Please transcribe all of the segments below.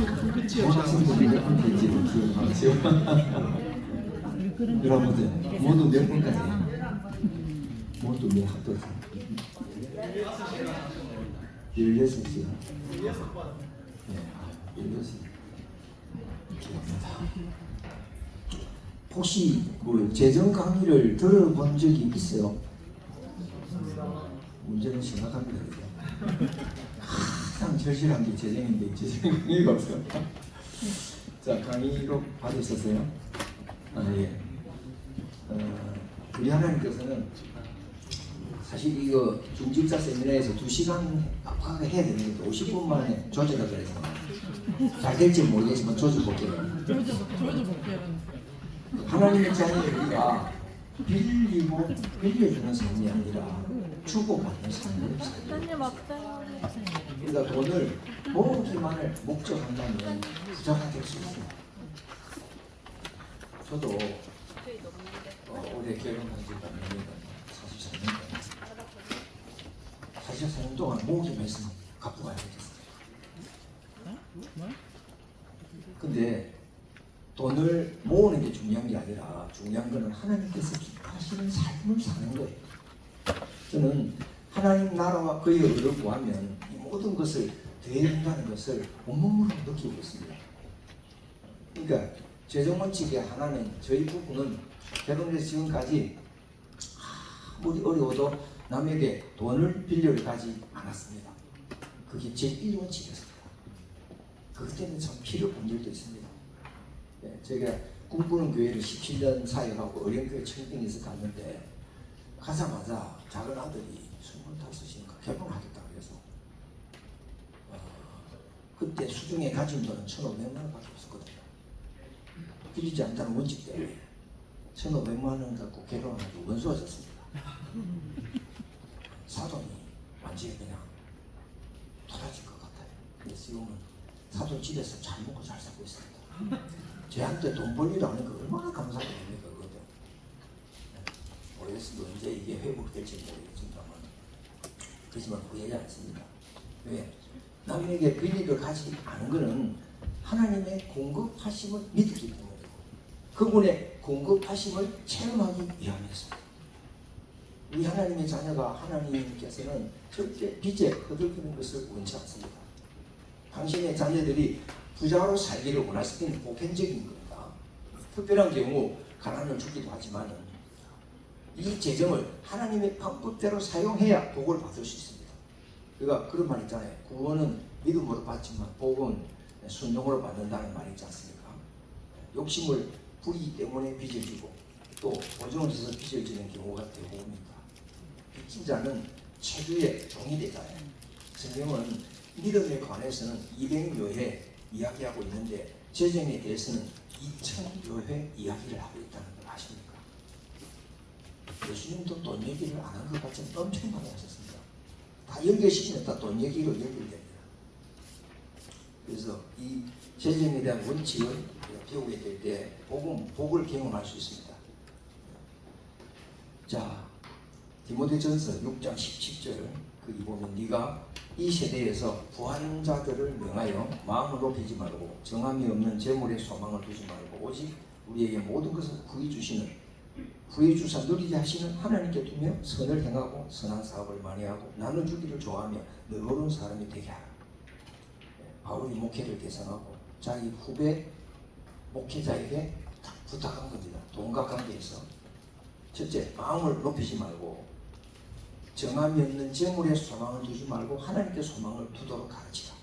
학생들이 몇 번까지는 기억하세요? 여러분들 모두 몇 번까지? 모두 몇 학도? 16시요. 네, 16시. 기억납니다. 혹시 그 재정 강의를 들어본 적이 있어요? 문제는 심각합니다. 항상 절실한 게 재정인데 재정 강의가 없어요. 자, 강의로 받으셨어요? 아, 예. 우리 하나님께서는 사실 이거 중직자 세미나에서 2시간 압박을 해야 되는데 50분 만에 조져라 그래서 잘 될지 모르겠지만 조져볼게요. 하나님의 자녀를 우리가 빌리고 빌려주는 삶이 아니라 주고받는 삶을 살아요. 그러니까 돈을 모으기만을 목적한다면 부자가 될 수 있습니다. 저도 올해 결혼한 지가 몇 년간 44년 동안 모으기만 했으면 갚고 가야 되겠어요. 근데 돈을 모으는 게 중요한 게 아니라 중요한 것은 하나님께서 기뻐하시는 삶을 사는 거예요. 저는 하나님 나라와 그의 의를 구하면 이 모든 것을 대한다는 것을 온몸으로 느끼고 있습니다. 그러니까 재정원칙의 하나는 저희 부부는 결혼해서 지금까지 아무리 어려워도 남에게 돈을 빌려 가지 않았습니다. 그게 제 1원칙이었습니다. 그것 때문에 참 피를 본 적도 있습니다. 네, 제가 꿈꾸는 교회를 17년 사역하고 어린교회 청빙에서 갔는데 가자마자 작은 아들이 25인가 결혼하겠다 그래서 그때 수중에 가진 돈은 1,500만 원밖에 없었거든요. 빌리지 않다는 원칙 때문에 1,500만 원 갖고 결혼하고 원수하셨습니다. 사돈이 완전히 그냥 돌아질 것 같아요. 근데 지금은 사돈 집에서 잘 먹고 잘 살고 있습니다. 저한테 돈 벌리도 않은 거 얼마나 감사하게 됩니까, 그거죠. 모르겠습니다. 언제 이게 회복될지 모르겠습니다만. 그렇지만 후회하지 않습니다. 왜? 남에게 빌리를 가지 않은 것은 하나님의 공급하심을 믿기 때문이고 그분의 공급하심을 체험하기 위함이었습니다. 우리 하나님의 자녀가 하나님께서는 절대 빚에 허덕이는 것을 원치 않습니다. 당신의 자녀들이 부자로 살기를 원하실 때는 보편적인 겁니다. 특별한 경우 가난을 주기도 하지만 이 재정을 하나님의 방법대로 사용해야 복을 받을 수 있습니다. 그러니까 그런 말 있잖아요. 구원은 믿음으로 받지만 복은 순종으로 받는다는 말이 있지 않습니까? 욕심을 부리기 때문에 빚을 지고 또 보증을 해서 빚을 지는 경우가 대부분입니다. 빚진 자는 최후의 종이 되잖아요. 성경은 믿음에 관해서는 200여 회 이야기하고 있는데 재정에 대해서는 2000여 회 이야기를 하고 있다는 걸 아십니까? 예수님도 돈 얘기를 안 한 것 같지만 엄청 많이 하셨습니다. 다 연결시키면 다 돈 얘기로 연결됩니다. 그래서 이 재정에 대한 원칙을 배우게 될 때 복을 경험할 수 있습니다. 자, 디모데전서 6장 17절 거기 보면 네가 이 세대에서 부한 자들을 명하여 마음을 높이지 말고 정함이 없는 재물에 소망을 두지 말고 오직 우리에게 모든 것을 구해주사 누리게 하시는 하나님께 두며 선을 행하고 선한 사업을 많이 하고 나눠주기를 좋아하며 너그러운 사람이 되게 하라. 바울이 목회를 개선하고 자기 후배 목회자에게 부탁한 겁니다. 돈과 관계에서 첫째, 마음을 높이지 말고 정함이 없는 재물에 소망을 두지 말고 하나님께 소망을 두도록 가르치라.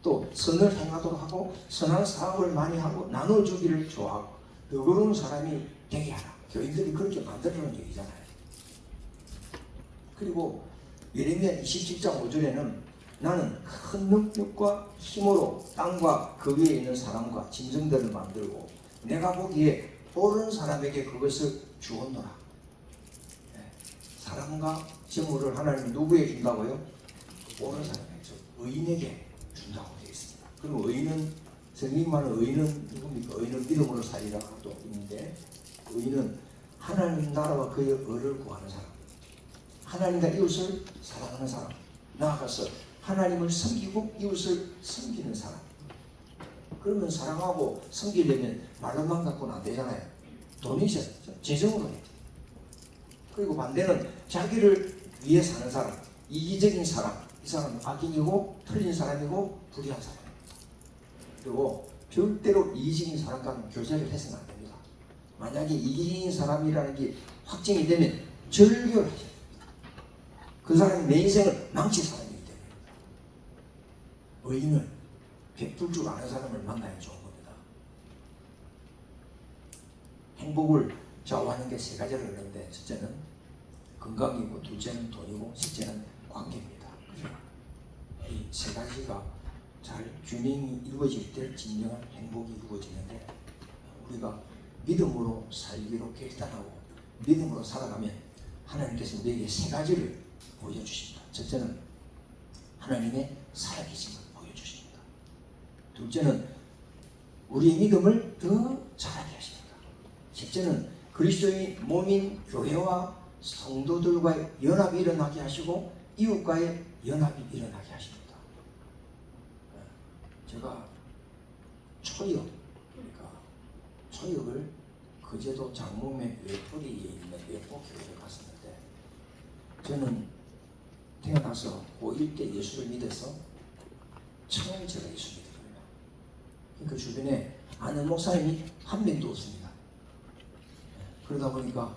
또 선을 행하도록 하고 선한 사업을 많이 하고 나눠주기를 좋아하고 너그러운 사람이 되게 하라. 교인들이 그렇게 만들어놓은 얘기잖아요. 그리고 예레미야 27장 5절에는 나는 큰 능력과 힘으로 땅과 그 위에 있는 사람과 짐승들을 만들고 내가 보기에 옳은 사람에게 그것을 주었노라. 사람과 재물을 하나님은 누구에게 준다고요? 옳은 사람에게, 즉 의인에게 준다고 되어 있습니다. 그리고 의인은 성경만은 의인은 누굽니까? 의인은 믿음으로 살리라고 있는데 의인은 하나님 나라와 그의 의를 구하는 사람, 하나님과 이웃을 사랑하는 사람, 나아가서 하나님을 섬기고 이웃을 섬기는 사람, 그러면 사랑하고 섬기려면 말로만 갖고는 안 되잖아요. 돈이 있어야 재정으로 해야 돼. 그리고 반대는 자기를 위해 사는 사람, 이기적인 사람, 이 사람은 악인이고 틀린 사람이고 불의한 사람입니다. 그리고 절대로 이기적인 사람과는 교제를 해서는 안 됩니다. 만약에 이기적인 사람이라는 게 확정이 되면 절교를 하셔야 됩니다. 그 사람이 내 인생을 망칠 사람이기 때문입니다. 의인은 베풀 줄 아는 사람을 만나야 좋은 겁니다. 행복을 좌우하는 게 세 가지를 하는데, 첫째는 건강이고, 둘째는 돈이고, 셋째는 관계입니다. 이 세 가지가 잘 균형이 이루어질 때 진정한 행복이 이루어지는데, 우리가 믿음으로 살기로 결단하고 믿음으로 살아가면 하나님께서 우리에게 세 가지를 보여주십니다. 첫째는 하나님의 살아계심을 보여주십니다. 둘째는 우리의 믿음을 더 자라게 하십니다. 셋째는 그리스도의 몸인 교회와 성도들과의 연합이 일어나게 하시고 이웃과의 연합이 일어나게 하십니다. 제가 초역, 그러니까 초역을 거제도 장목면 외포리에 있는 외포교회를 갔었는데, 저는 태어나서 고1 때 예수를 믿어서 처음 제가 예수 믿었거든요. 그 주변에 아는 목사님이 한 명도 없습니다. 그러다 보니까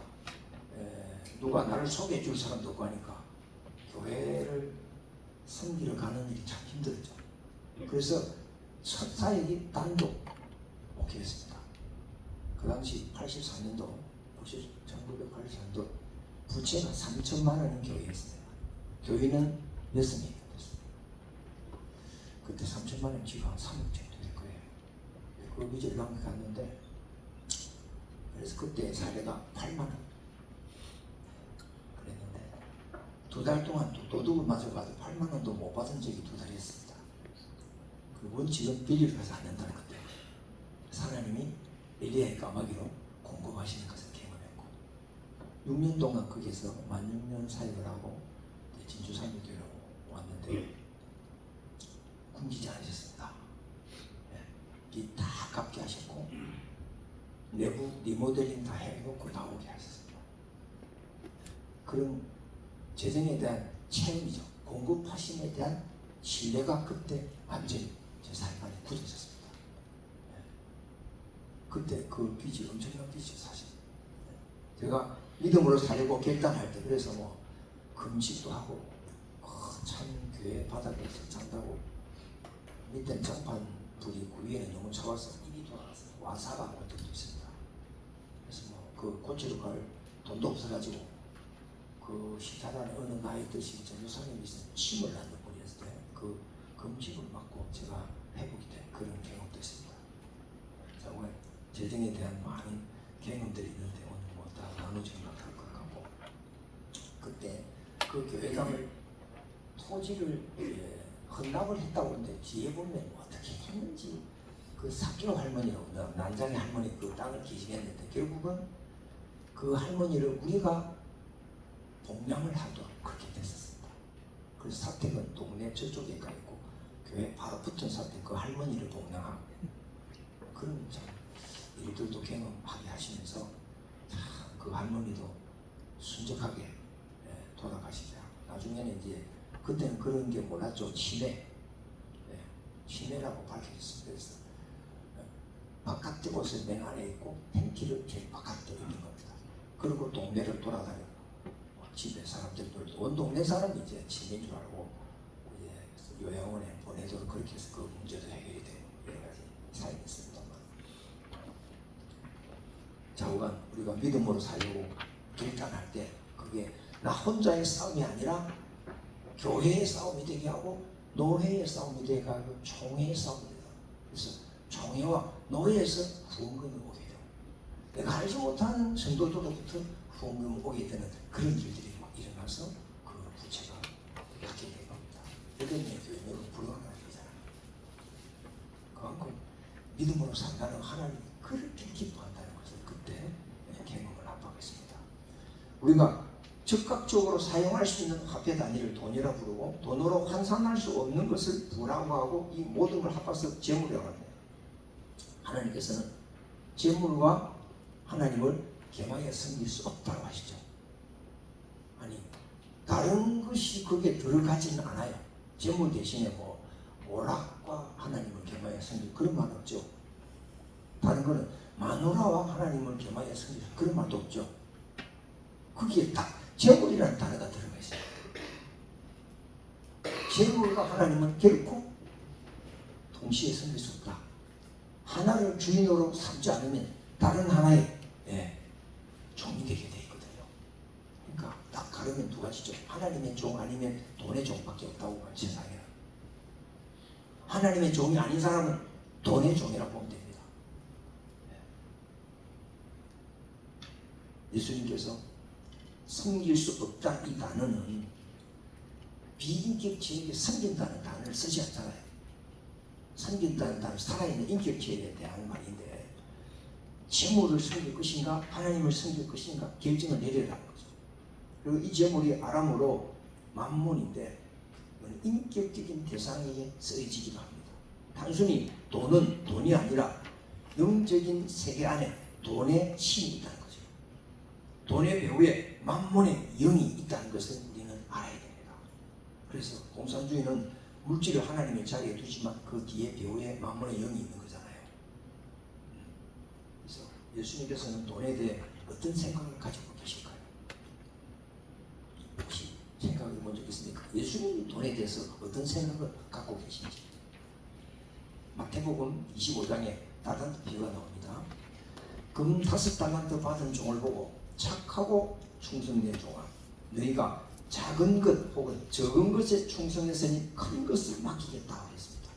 누가 나를 소개해 줄 사람도 없고 하니까 교회를 섬기러 가는 일이 참 힘들었죠. 그래서 첫 사역이 단독 목회였습니다. 그 당시 84년도, 1984년도 부채가 3천만 원인 교회였습니다. 교회는 몇 명이 됐습니다. 그때 3천만 원 지금 한 3억 정도 될 거예요. 그 빚을 남겨갔는데, 그래서 그때 사례가 8만 원 그랬는데, 2달 동안 도둑을 맞아가지고 8만 원도 못 받은 적이 2달이었습니다. 그 원칙은 빌리를 가서 안 된다는 것 때문에 하나님이 엘리야의 까마귀로 공급하시는 것을 경험했고, 6년 동안 거기서 16,000 사역을 하고 진주 산교회로 왔는데 굶기지 않으셨습니다. 이 다 갚게 하셨고 내부 리모델링 다 해놓고 나오게 하셨습니다. 그런 재정에 대한 체험이죠. 공급하심에 대한 신뢰가 그때 완전히 제 삶 안에 굳어졌습니다. 그때 그 빚이 엄청난 빚이죠, 사실. 제가 믿음으로 살고 결단할 때, 그래서 뭐 금식도 하고 참 교회 바닥에서 잔다고, 밑에는 장판 불이 그 위에는 너무 차와서 입이 돌아가서 와사가 올 때도 있습니다. 그래서 뭐 그 고치러 갈 돈도 없어가지고 그 식사단에 어느 나이 드신 전도사님이 침을 낳는 분이었을 때 그 금식을 맞고 제가 회복이 된 그런 경험도 있습니다. 정말 재정에 대한 많은 경험들이 있는데 오늘 뭐 다 나누지 못할 것 같고, 그때 그 교회당을 토지를 헌납을 했다고 하는데 뒤에 보면 뭐 어떻게 했는지, 그 사교 할머니라고 난장의 할머니 그 땅을 기증했는데 결국은 그 할머니를 우리가 봉양을 하도록 그렇게 됐었습니다. 그래서 사택은 동네 저쪽에 가 있고 교회 바로 붙은 사택 그 할머니를 봉양하고, 그런 참 일들도 경험하게 하시면서 그 할머니도 순적하게 돌아가시죠. 나중에는 이제 그때는 그런 게 몰랐죠. 치매라고 밝혀졌습니다. 그래서 바깥에 옷을 맨 안에 입고 팬티를 제일 바깥에 입는 겁니다. 그리고 동네를 돌아다니고 집에 사람들도 온 동네 사람이 이제 치매인 줄 알고 이제 요양원에 보내도록 그렇게 해서 그 문제도 해결이 되고 여러 가지 사연이 있습니다만, 좌우간 우리가 믿음으로 살려고 결단할 때 그게 나 혼자의 싸움이 아니라 교회의 싸움이 되게 하고 노회의 싸움이 되게 하고 총회의 싸움이 되고, 그래서 총회와 노회에서 후원금이 오게 되고 내가 알지 못하는 성도들로부터 후원금이 오게 되는 그런 일들이 막 일어나서 그 부채가 약게 된 겁니다. 여덟 명의 교회는 불가능한 일이잖아요. 그만큼 믿음으로 산다는 하나님이 그렇게 기뻐한다는 것을 그때 경험을 합하겠습니다. 우리가 즉각적으로 사용할 수 있는 화폐 단위를 돈이라 부르고 돈으로 환산할 수 없는 것을 부라고 하고 이 모든 걸 합해서 재물이라고 합니다. 하나님께서는 재물과 하나님을 겸하여 섬길 수 없다고 하시죠. 아니, 다른 것이 거기에 들어가지는 않아요. 재물 대신에 뭐 오락과 하나님을 겸하여 섬길 그런 말 없죠. 다른 거는 마누라와 하나님을 겸하여 섬길 그런 말도 없죠. 거기에 딱 재물이라는 단어가 들어가 있어요. 재물과 하나님은 결코 동시에 섬길 수 없다. 하나를 주인으로 삼지 않으면 다른 하나의 종이 되게 돼 있거든요. 그러니까 딱 가르면 두 가지죠. 하나님의 종 아니면 돈의 종밖에 없다고 봐요. 세상에는. 하나님의 종이 아닌 사람은 돈의 종이라고 보면 됩니다. 예수님께서 섬길 수 없다 이 단어는 비인격체에게 섬긴다는 단어를 쓰지 않잖아요. 섬긴다는 단어, 살아있는 인격체에 대한 말인데 재물을 섬길 것인가 하나님을 섬길 것인가 결정을 내려야 하는 거죠. 그리고 이 재물이 아람어로 만몬인데 인격적인 대상에게 쓰여지기도 합니다. 단순히 돈은 돈이 아니라 영적인 세계 안에 돈의 신이 있다는 거죠. 돈의 배후에 만몬의 영이 있다는 것을 우리는 알아야 됩니다. 그래서 공산주의는 물질을 하나님의 자리에 두지만 그 뒤에 배후에 만몬의 영이 있는 거잖아요. 그래서 예수님께서는 돈에 대해 어떤 생각을 가지고 계실까요? 혹시 생각해 본 적 있습니까? 예수님이 돈에 대해서 어떤 생각을 갖고 계신지. 마태복음 25장에 다단트 비유가 나옵니다. 금 5달란트 받은 종을 보고 착하고 충성된 종아, 너희가 작은 것 혹은 적은 것에 충성했으니 큰 것을 맡기겠다고 했습니다.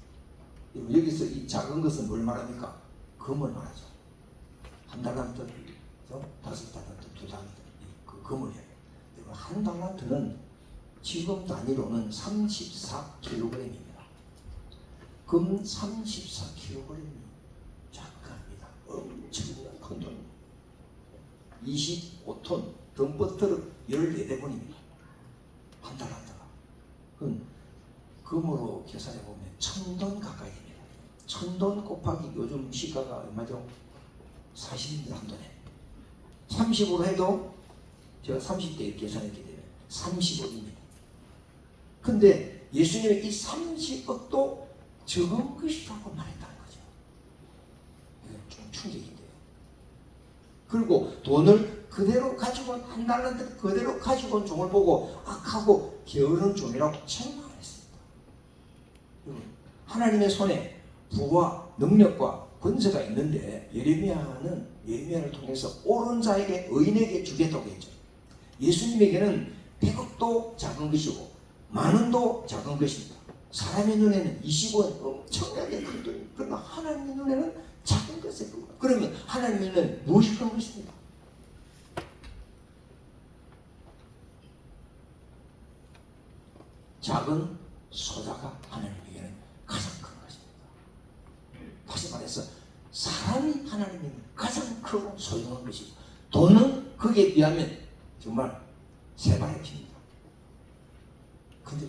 여기서 이 작은 것은 뭘 말합니까? 금을 말하죠. 1달란트, 5달란트, 2달란트, 그 금을 해요. 그리고 1달란트는 지금 단위로는 34kg입니다. 금 34kg이 작합니다. 엄청난 큰 돈. 25톤 덤버트럭 14대분입니다. 1달란트가. 그건 금으로 계산해 보면 1000돈 가까이 됩니다. 1000돈 곱하기 요즘 시가가 얼마죠? 40인데 한 돈에 30으로 해도 제가 30대 계산했기 때문에 30억입니다. 근데 예수님의 이 30억도 적은 것이라고 말했다는 거죠. 이건 좀 충격인데요. 그리고 돈을 그대로 가지고 온 1달란트 그대로 가지고 온 종을 보고 악하고 게으른 종이라고 책망했습니다. 하나님의 손에 부와 능력과 권세가 있는데 예레미야를 통해서 옳은 자에게 의인에게 주겠다고 했죠. 예수님에게는 100억도 작은 것이고 만원도 작은 것입니다. 사람의 눈에는 20원 엄청나게 큰 돈이, 그러나 하나님의 눈에는 작은 것에 큰 것. 그러면 하나님의 눈에는 무엇이 큰 것입니까? 작은 소자가 하나님에게는 가장 큰 것입니다. 다시 말해서 사람이 하나님에게는 가장 크고 소중한 것이고 돈은 거기에 비하면 정말 새발의 피입니다. 근데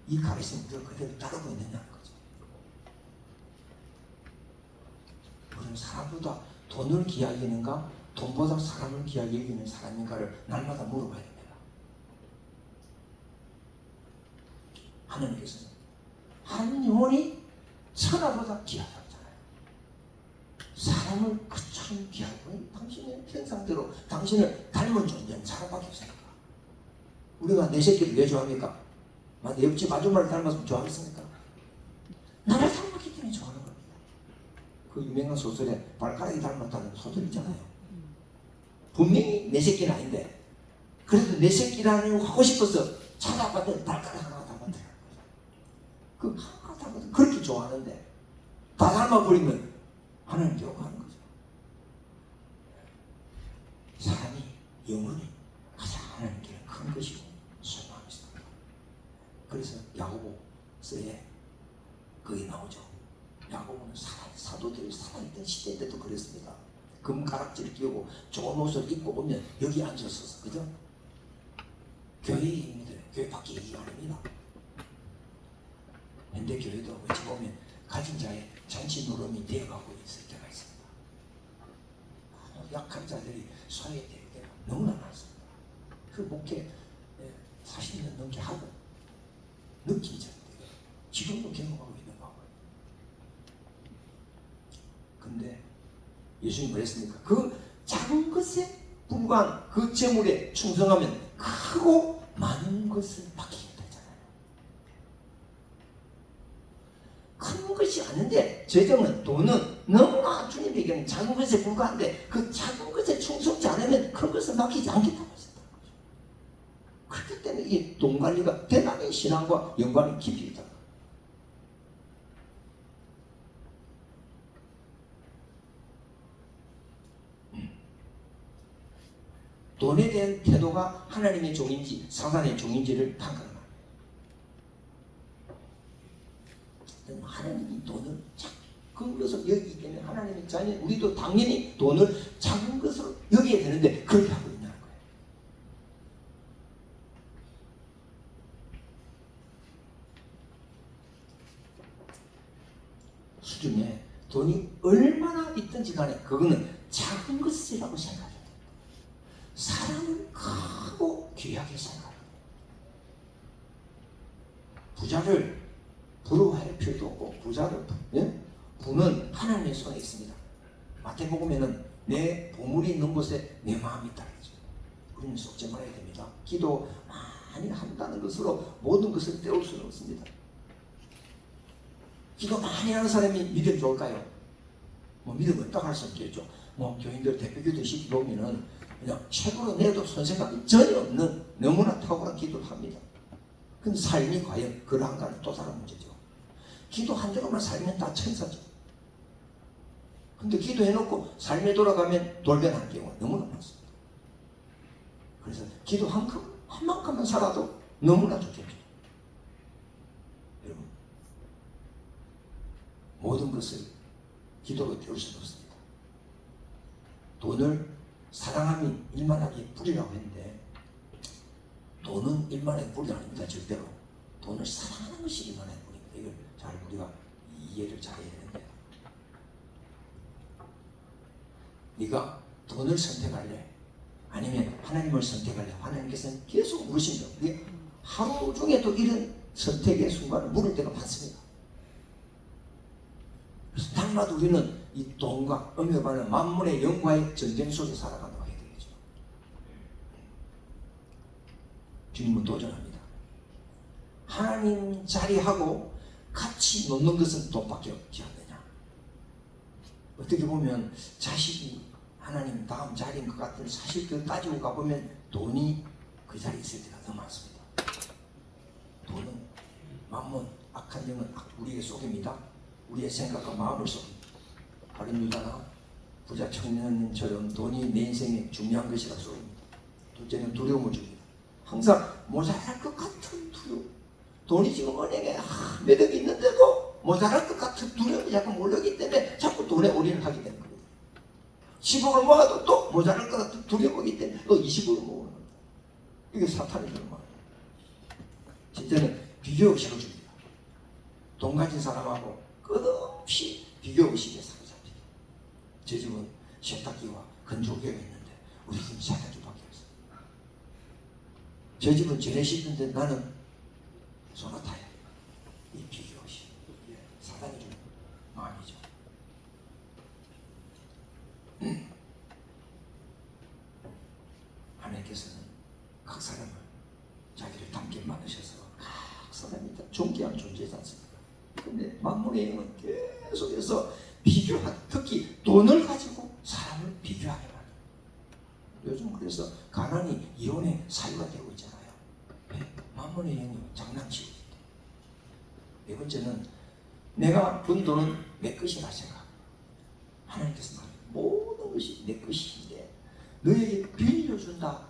이 가르침을 그대로 따르고 있느냐는 거죠. 우리는 사람보다 돈을 귀하게 여기는가 돈보다 사람을 귀하게 여기는 사람인가를 날마다 물어봐야 됩니다. 하나님께서는 한 영혼이 천하보다 귀하다고 하잖아요. 사람을 그처럼 귀하고 당신의 현상대로 당신을 닮은 존재는 사람밖에 없으니까. 우리가 내 새끼를 왜 좋아합니까? 내 옆집 아줌마를 닮았으면 좋아하겠습니까? 나를 닮았기 때문에 좋아하는 겁니다. 그 유명한 소설에 발가락이 닮았다는 소설 있잖아요. 분명히 내 새끼는 아닌데 그래도 내 새끼라는 걸 하고 싶어서 찾아봤더니 발가락 하나 닮았더라고요. 그 하나 닮았더니 그렇게 좋아하는데 다 닮아버리면 하나님 욕하는 거죠. 사람이 영혼이 가장 하나님께 큰 것이고 소중한 것입니다. 그래서 야고보서에 거기 나오죠. 야고보는 사도들이 살아있던 시대인데도 그랬습니다. 금가락지를 끼우고 좋은 옷을 입고 오면 여기 앉았었어. 그죠? 교회의 힘이들 교회 밖에 얘기가 아닙니다. 현대 교회도 어찌 보면 가진 자의 잔치 노름이 되어가고 있을 때가 있습니다. 약한 자들이 소외될 때가 너무나 많습니다. 그 목회 40년 넘게 하고 느낀 자들 지금도 경험하고 있는 거고요. 근데 예수님 그랬습니까? 그 작은 것에 불과한 그 재물에 충성하면 크고 많은 것을 받게 되잖아요. 큰 것이 아닌데 재정은 돈은 너무나 주님에게는 작은 것에 불과한데 그 작은 것에 충성지 않으면 큰 것을 맡기지 않겠다고 하셨다는 거죠. 그렇기 때문에 이 돈 관리가 대단히 신앙과 연관이 깊이 있다. 돈에 대한 태도가 하나님의 종인지 사단의 종인지를 판가름합니다. 하나님이 돈을 작은 것으로 여기기 때문에 하나님의 자녀 우리도 당연히 돈을 작은 것으로 여겨야 되는데 그렇게 하고 있냐는 거예요. 수중에 돈이 얼마나 있든지 간에 그거는 작은 것이라고 생각해요. 사람은 크고 귀하게 생각합니다. 부자를 부러워할 필요도 없고 부자를 부는 하나님의 손에 있습니다. 마태복음에는 내 보물이 있는 곳에 내 마음이 있다 그러죠. 우리는 속지 말아야 됩니다. 기도 많이 한다는 것으로 모든 것을 때울 수는 없습니다. 기도 많이 하는 사람이 믿음 좋을까요? 믿음 없다고 할 수 없겠죠. 교인들 대표기도 시키고 오면은 그냥 책으로 내도 선생님이 전혀 없는 너무나 탁월한 기도를 합니다. 근데 삶이 과연 그러한가는 또 다른 문제죠. 기도한 대로만 살면 다 천사죠. 근데 기도해놓고 삶에 돌아가면 돌변한 경우가 너무나 많습니다. 그래서 기도 한 만큼만 살아도 너무나 좋겠죠. 여러분, 모든 것을 기도로 때울 수는 없습니다. 돈을 사랑함이 일만하게 뿌리라고 했는데 돈은 일만하게 뿌리 아닙니다. 절대로. 돈을 사랑하는 것이 일만하게 뿌립니다. 이걸 잘 우리가 이해를 잘해야 되는데 네가 돈을 선택할래? 아니면 하나님을 선택할래? 하나님께서는 계속 물으십니다. 우리 하루 중에도 이런 선택의 순간을 물을 때가 많습니다. 그래서 날마다 우리는 이 돈과 음욕과는 만물의 영과의 전쟁 속에 살아간다고 해야 되겠죠. 주님은 도전합니다. 하나님 자리하고 같이 놓는 것은 돈밖에 없지 않느냐. 어떻게 보면 자식이 하나님 다음 자리인 것 같은 사실 그 따지고 가보면 돈이 그 자리에 있을 때가 더 많습니다. 돈은 만문, 악한 영은 우리의 속입니다. 우리의 생각과 마음을 속입니다. 다른 유다나 부자 청년처럼 돈이 내 인생에 중요한 것이라 속입니다. 둘째는 두려움을 줍니다. 항상 모자랄 것 같은 두려움. 돈이 지금 은행에 몇 억이 있는데도 모자랄 것 같은 두려움이 자꾸 몰려오기 때문에 자꾸 돈에 올인을 하게 되는 겁니다. 10억을 모아도 또 모자랄 것 같은 두려움이기 때문에 또 20억을 모으는 겁니다. 이게 사탄이 그런 말이에요. 진짜는 비교 의식을 줍니다. 돈 가진 사람하고 끝없이 비교 의식에 사로잡히게. 제 집은 세탁기와 건조기가 있는데 우리 집은 세탁기밖에 없어요. 제 집은 재래식인데 나는 소나타야. 이 비교 의식. 사단이 좀 마음이죠. 하나님께서는 각 사람을 자기를 닮게 만드셔서 각 사람이 다 존귀한 존재지 않습니까? 근데 만물의 영은 계속해서 비교하고 특히 돈을 가지고 사람을 비교하게 만듭니다. 요즘 그래서 가난이 이혼의 사유가 되고 있잖아요. 만물의 영이 장난치고 있다. 네 번째는 내가 번 돈은 내 것이라 생각. 하나님께서 말합니다. 모든 것이 내 것인데 너에게 빌려 준다.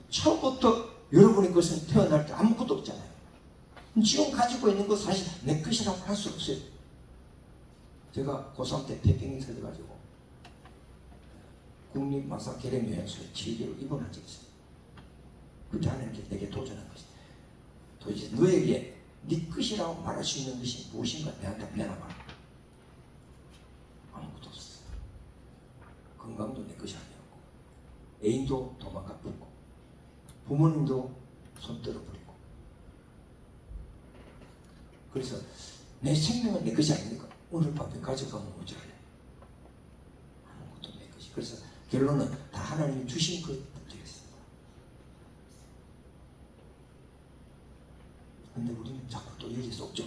처음부터 여러분의 것은 태어날 때 아무것도 없잖아요. 지금 가지고 있는 것 사실 내 것이라고 할 수 없어요. 제가 고3 때 태평이 터져가지고 국립마사계량여행소에 7개월 입원한 적이 있어요. 그때 하나님께 내게 도전한 것이 도대체 너에게 네 것이라고 말할 수 있는 것이 무엇인가 내한테 내놔봐라. 애인도 도망가 버리고 부모님도 손 떨어버리고. 그래서 내 생명은 내 것이 아닙니까? 오늘 밤에 가져가면 어쩌래? 아무것도 내 것이. 그래서 결론은 다 하나님이 주신 것들이었습니다. 근데 우리는 자꾸 또 여기 속죠.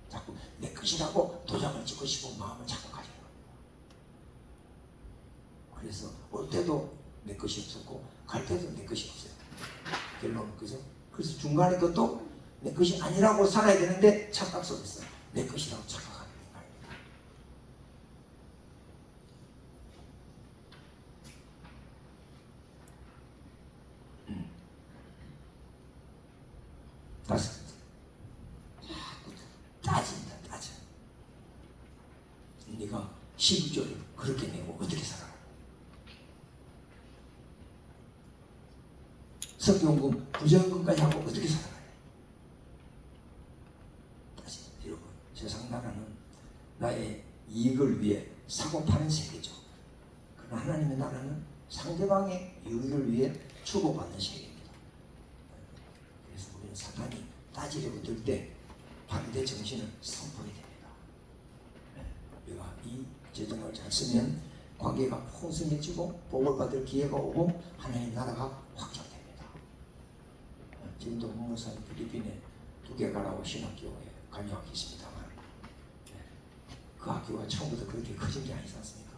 자꾸 내 것이라고 도장을 찍고 싶은 마음을 자꾸 가지는 겁니다. 그래서 올 때도 내 것이 없었고 갈 때도 내 것이 없어요. 결론은 그죠? 그래서 중간에 그것도 내 것이 아니라고 살아야 되는데 착각 속에서 내 것이라고 착각하는 인간입니다. 다섯 번째, 자꾸 따진다. 따져. 네가 12조를 그렇게 내고 어떻게 살아? 성경금, 부정금까지 하고 어떻게 살아가요? 다시 여러분, 세상 나라는 나의 이익을 위해 사고 파는 세계죠. 그러나 하나님의 나라는 상대방의 이익을 위해 주고받는 세계입니다. 그래서 우리는 사탄이 따지려고 들 때 반대 정신을 선포해야 됩니다. 우리가 이 재정을 잘 쓰면 관계가 풍성해지고 복을 받을 기회가 오고 하나님 나라가 확장됩니다. 지금도 문무사님 필리핀에 2개 가라고 신학교에 관여하고 있습니다만 그 학교가 처음부터 그렇게 커진 게 아니지 않습니까?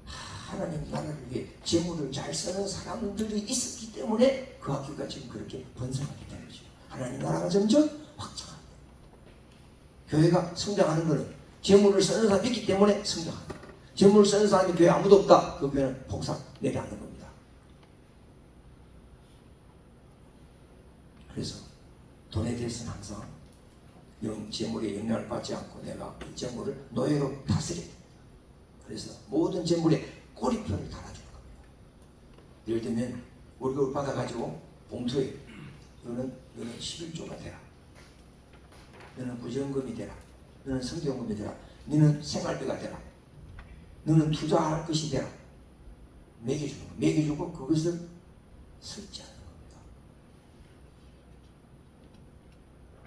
하나님 나라를 위해 재물을 잘 쓰는 사람들이 있었기 때문에 그 학교가 지금 그렇게 번성하게 되는 거죠. 하나님 나라가 점점 확장합니다. 교회가 성장하는 것은 재물을 쓰는 사람이 있기 때문에 성장합니다. 재물을 쓰는 사람이 교회 아무도 없다. 그 교회는 폭삭 내려앉는 겁니다. 그래서 돈에 대해서는 항상 재물의 영향을 받지 않고 내가 이 재물을 노예로 다스려. 그래서 모든 재물에 꼬리표를 달아주는 겁니다. 예를 들면 월급을 받아가지고 봉투에 너는 11조가 되라. 너는 구정금이 되라. 너는 성경금이 되라. 너는 생활비가 되라. 너는 투자할 것이 되라. 매겨주는 거. 매겨주고 그것을 쓸지 않는 겁니다.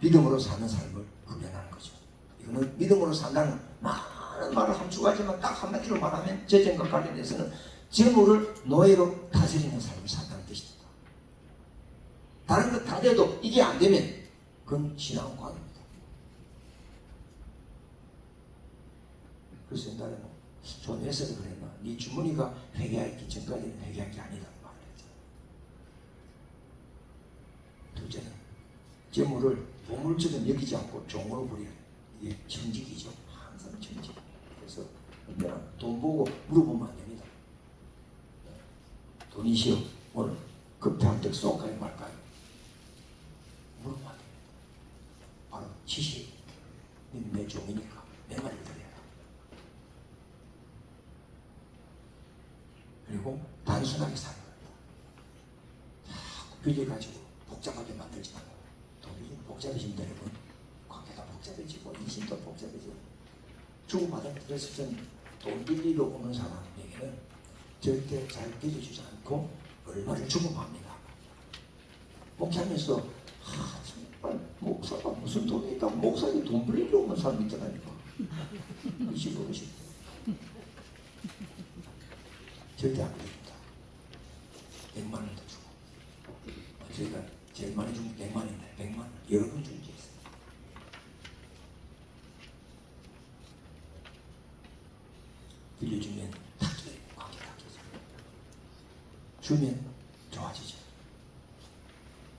믿음으로 사는 삶을 훈련하는 거죠. 이거는 믿음으로 산다는 많은 말을 함축하지만 딱 한마디로 말하면 재정과 관련해서는 재물을 노예로 다스리는 삶을 산다는 뜻입니다. 다른 것 다 돼도 이게 안 되면 그건 신앙과입니다. 그래서 옛날에 존 웨슬리가 그랬나? 네 주머니가 회개하기 전까지는 회개한 게 아니라는 말을 했잖아. 둘째는 재물을 보물처럼 여기지 않고 종으로 부리는 이게 청직이죠. 항상 청직. 그래서 그냥 돈 보고 물어보면 안 됩니다. 돈이시여 오늘 급한 적 쏠까요 말까요? 물어보면 안 됩니다. 바로 70. 내 종이니까 내 말을 들어야. 그리고 단순하게 사는 겁니다. 자꾸 빌려가지고 복잡하게 만들지 말고. 돈이 복잡해진다 여러분. 관계가 복잡해지고 인심도 복잡해지고 주고받은. 그래서 전 돈 빌리러 오는 사람에게는 절대 잘 빌려주지 않고 얼마를 주고 맙니다. 목사하면서 정말 목사가 무슨 돈이 있다고 목사님 돈 빌리러 오는 사람이 있더라니까. 의식 어르신 절대 안 됩니다. 100만 원 더 주고. 저희가 제일 많이 준 게 100만 원인데 100만 원 여러 번 준 게 있어요. 빌려주면 닦여요. 관계 닦여져요. 주면 좋아지죠.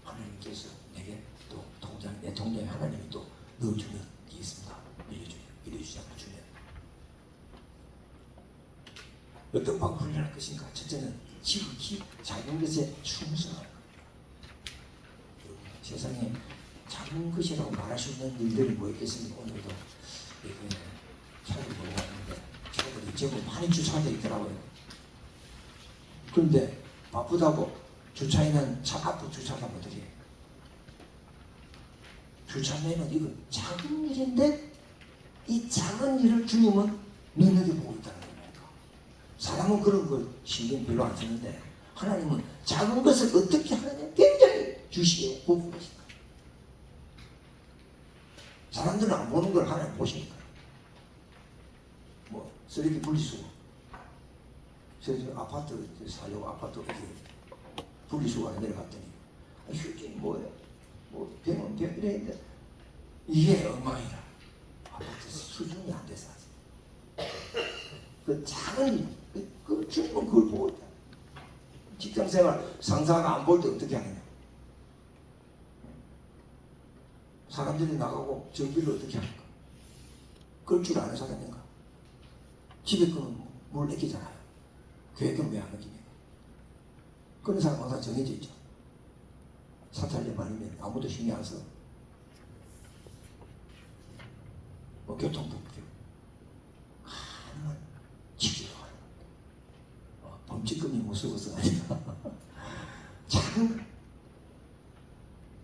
하나님께서 내게 또 통장, 내 통장에 하나님이 또 넣어주는 게 있습니다. 빌려주지 않고 주면. 어떤 방법을 훈련할 것인가? 첫째는 지극히 작은 것에 충성하는 겁니다. 세상에 작은 것이라고 말할 수 있는 일들이 뭐 있겠습니까? 오늘도 차를 보고 왔는데 차들이 제법 많이 주차되어 있더라고요. 그런데 바쁘다고 주차에는 차 앞에 주차하면 어떻게 해요? 주차내면 이거 작은 일인데 이 작은 일을 주님은 눈여겨 보고 있다는 겁니다. 사람은 그런 걸 신경 별로 안 쓰는데 하나님은 작은 것을 어떻게 하느냐 굉장히 주시에 부부하신다. 사람들은 안 보는 걸 하나님 보시니까. 뭐 쓰레기 분리수거. 그래서 아파트 살려고 아파트 분리수거에 내려갔더니 휴지 뭐예요? 뭐 병원 이랬는데 이게 엉망이다. 아파트 수준이 안 돼서 그 작은 그 주님은 그걸 보고 있다. 직장생활 상사가 안 볼 때 어떻게 하느냐? 사람들이 나가고 전기를 어떻게 합니까? 끌 줄 아는 사람인가? 집에 끄면 물 내키잖아요. 교회는 왜 안 내킵니까? 그런 사람 항상 정해져 있죠. 사찰력 아니면 아무도 신경 안 써. 뭐 교통법규 하나만 지키려 하는 범칙금이 무서워서 아니라 작은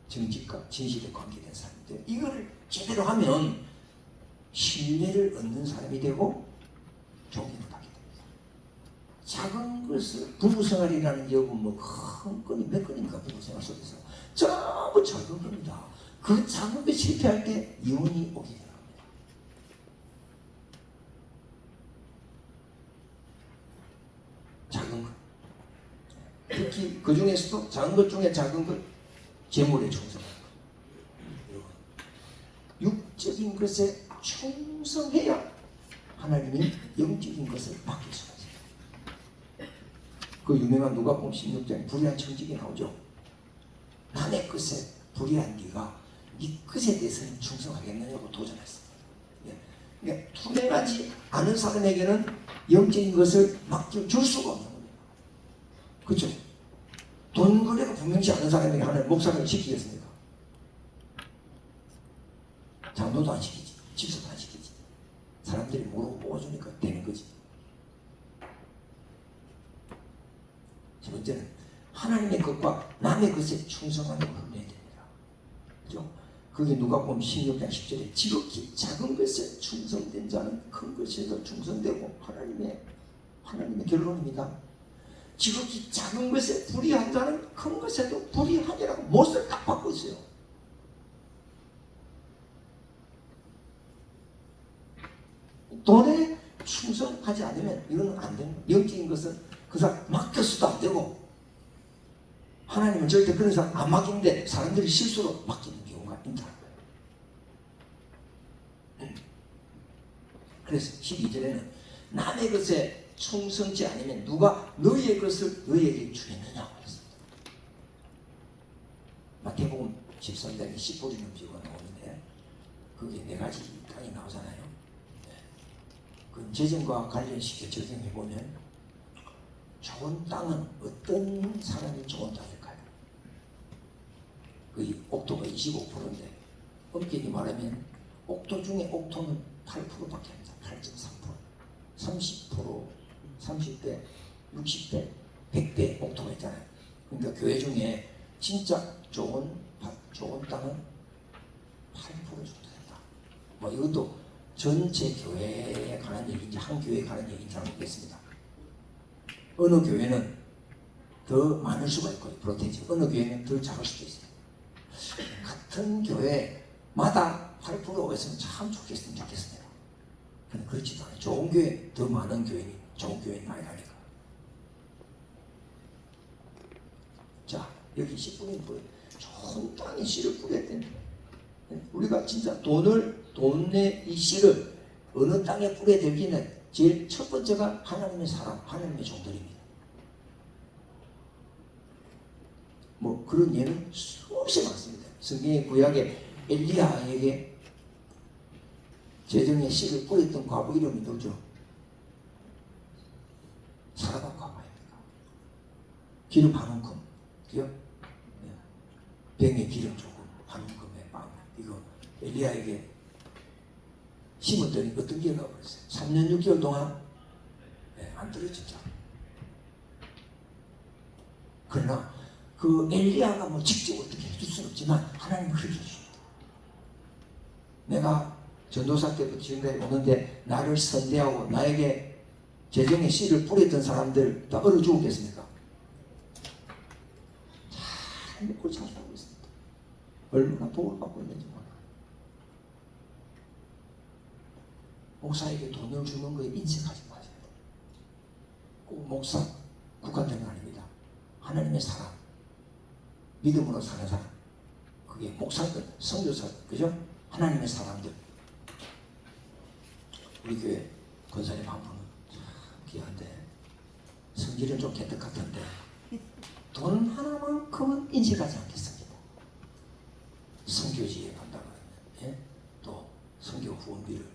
정직과 진실에 관계된 사람인데 이걸 제대로 하면 신뢰를 얻는 사람이 되고 존경을 받게 됩니다. 작은 것을 부부생활이라는 여부 뭐큰 건이 몇 건인가 부부생활 속에서 전부 작은 겁니다. 그 작은 게 실패할 때 이혼이 오게 됩니다. 작은 것. 특히 그 중에서도 작은 것 중에 작은 것 재물에 충성하는 것. 육적인 것에 충성해야 하나님이 영적인 것을 맡길 수가 있어요. 그 유명한 누가복음 16장에 불의한 청직이 나오죠. 남의 것에 불의한 네가 네 것에 대해서는 충성하겠느냐고 도전했습니다. 그러니까 투명하지 않은 사람에게는 영적인 것을 맡겨줄 수가 없는 겁니다. 그렇죠? 돈 거래가 분명치 않은 사람에게 하나님 목사를 시키겠습니까? 장로도 안 시키지. 집사도 안 시키지. 사람들이 모르고 뽑아주니까 되는 거지. 세 번째는 하나님의 것과 남의 것에 충성하는 걸 흔내야 됩니다. 그죠? 그게 누가복음 16장 10절에 지극히 작은 것에 충성된 자는 큰 것에도 충성되고 하나님의 결론입니다. 지극히 작은 것에 불의한 자는 큰 것에도 불의하니라고 못을 딱 받고 있어요. 돈에 충성하지 않으면 이거는 안 되는 거예요. 영적인 것은 그 사람 맡겨서도 안 되고 하나님은 절대 그런 사람 안 맡기는데 사람들이 실수로 맡기는 경우가 있다는 거예요. 그래서 12절에는 남의 것에 충성치 않으면 누가 너희의 것을 너희에게 주겠느냐고 했습니다. 마태복음 13장에 10보리 넘지가 나오는데 그게 4가지 땅이 나오잖아요. 그 재정과 관련시켜 적용해보면 좋은 땅은 어떤 사람이 좋은 땅일까요? 그 옥토가 25%인데 엄격히 말하면 옥토 중에 옥토는 8%밖에 안 됩니다. 8.3% 30%, 30대, 60대, 100대 옥토가 있잖아요. 그러니까 교회 중에 진짜 좋은 땅은 8% 정도 된다. 뭐 이것도 전체 교회에 관한 얘기인지 한 교회에 관한 얘기인지 모르겠습니다. 어느 교회는 더 많을 수가 있고 프로테지 어느 교회는 더 작을 수도 있어요. 같은 교회마다 8%가 있으면 참 좋겠습니다. 근데 그렇지도 않아요. 좋은 교회 더 많은 교회니 좋은 교회는 많이 가니까. 자 여기 10분이 뭐예요? 좋은 땅에 씨를 뿌려야 된다. 우리가 진짜 돈의 이 씨를 어느 땅에 뿌려야 될지는 제일 첫 번째가 하나님의 사람, 하나님의 종들입니다. 뭐 그런 예는 수없이 많습니다. 성경의 구약에 엘리야에게 재정의 씨를 뿌렸던 과부 이름이 누구죠? 사라밧 과부입니다. 기름 한 움큼, 그죠? 병에 기름 조금, 한 움큼에 빵. 이거 엘리야에게 심었더니 어떤 결과가 벌었어요? 3년 6개월 동안 안 떨어졌죠. 그러나 그 엘리야가 뭐 직접 어떻게 해줄 수는 없지만 하나님은 그렇게 해줍니다. 내가 전도사 때부터 지금까지 오는데 나를 선대하고 나에게 재정에 씨를 뿌렸던 사람들 다 얼어 죽었겠습니까? 잘 먹고 잘 살고 있습니다. 얼마나 복을 받고 있는지 몰라. 목사에게 돈을 주는 거에 인색하지 마세요. 꼭 목사 국한되는 거 아닙니다. 하나님의 사람, 믿음으로 사는 사람, 그게 목사들, 선교사들, 그죠? 하나님의 사람들. 우리 교회 권사님 한 분은 참 귀한데 성질은 좀 개떡 같은데 돈 하나만큼은 인식하지 않겠습니다. 선교지에 간다 그러면, 예? 또 선교 후원비를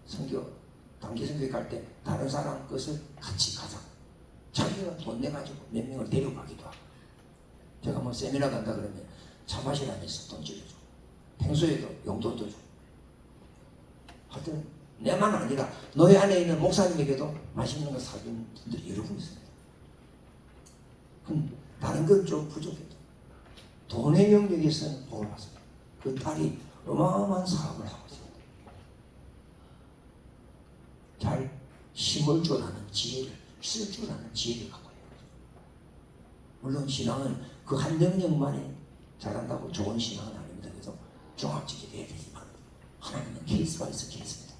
선교 단기 선교에 갈 때 다른 사람 것을 같이 가자. 자기가 돈 내가지고 몇 명을 데려가기도 하고. 제가 뭐 세미나 간다 그러면 차 마시라면서 돈 줄여줘. 평소에도 용돈도 줘. 하여튼 내만 아니라 너희 안에 있는 목사님에게도 맛있는 거 사준 분들이 여러 분 있습니다. 다른 건 좀 부족해도 돈의 영역에서는 복을 받습니다. 그 딸이 어마어마한 사업을 하고 있습니다. 잘 힘을 줄 아는 지혜를, 쓸 줄 아는 지혜를 갖고 있는 거죠. 물론 신앙은 그 한 영역만이 잘한다고 좋은 신앙은 아닙니다. 그래서 종합적이 돼야 되지만 하나님은 케이스가 있어 케이스입니다.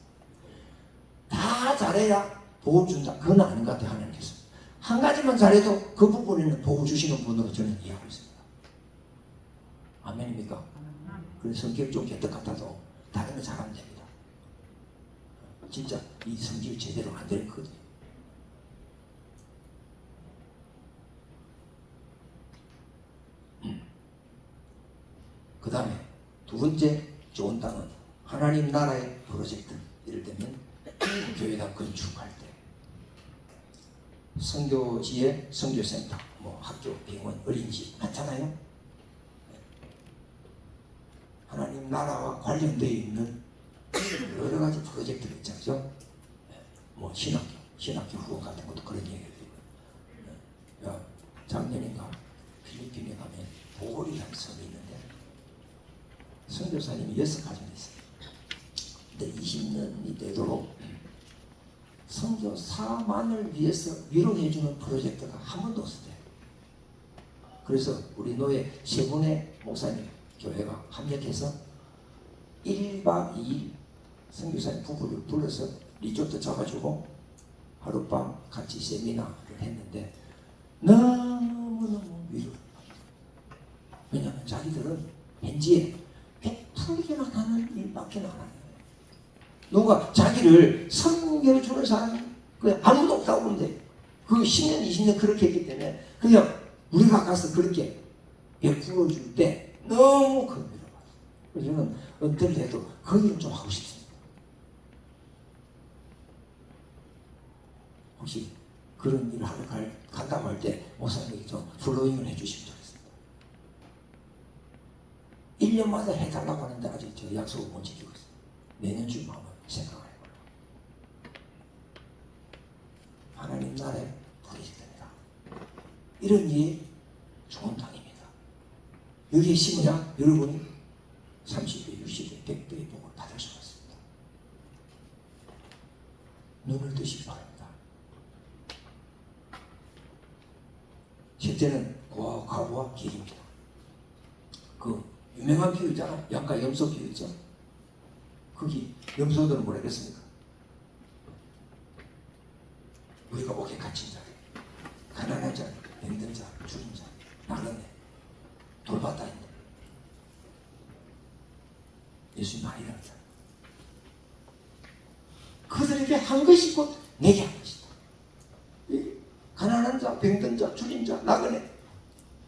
다 잘해야 복을 준다. 그건 아닌 것 같아요. 하나님께서 한 가지만 잘해도 그 부분에는 복을 주시는 분으로 저는 이해하고 있습니다. 아멘입니까? 그래서 성격 좀 개떡 같아도 다른 거 잘하면 됩니다. 진짜 이 성질 제대로 안 되는 거거든요. 그 다음에 두 번째 좋은 땅은 하나님 나라의 프로젝트. 예를 들면 교회당 건축할 때 선교지에 선교센터, 뭐 학교, 병원, 어린이집 많잖아요. 하나님 나라와 관련되어 있는 여러 가지 프로젝트가 있죠. 뭐 신학교 후원 같은 것도 그런 얘기를 드리고요. 작년인가 필리핀에 가면 보홀이라는 섬이 있는데 선교사님이 6가정이 있어요. 근데 20년이 되도록 선교사만을 위해서 위로해주는 프로젝트가 한 번도 없었대요. 그래서 우리 노예 3분의 목사님 교회가 합력해서 1박 2일 선교사님 부부를 불러서 리조트 잡아주고 하룻밤 같이 세미나를 했는데 너무너무 위로를 받았어요. 왜냐하면 자기들은 현지에 베풀기만 하는 일밖에 안 하는 거예요. 누가 자기를 섬겨주는 사람이 아무도 없다고 보는데 그 10년 20년 그렇게 했기 때문에 그냥 우리가 가서 그렇게 베풀어줄 때 너무 큰 위로를 받았어요. 그래서 저는 은퇴를 해도 그 일을 좀 하고 싶습니다. 혹시 그런 일을 하러 간다고 할 때 목사님에게 좀 플로잉을 해주시면 좋겠습니다. 1년마다 해달라고 하는데 아직 저 약속을 못 지키고 있어요. 내년쯤 한번 생각을 해보려고. 하나님 나라의 프로젝트입니다. 이런 일이 좋은 땅입니다. 여기에 심으야 여러분이 30배, 60배, 100배의 복을 받을 수가 있습니다. 눈을 뜨시기 바랍니다. 첫째는 고아와 과부와 길입니다. 그 유명한 비유 있잖아. 양과 염소 비유 있죠. 거기 염소들은 뭐라 그랬습니까? 우리가 옥에 갇힌 자, 가난한 자, 병든 자, 죽은 자, 나그네, 돌바다 있는 예수님 아니라는 자. 그들에게 한 것이 곧 내게 한 것이다. 가난한 자, 병든 자, 죽인 자, 나그네.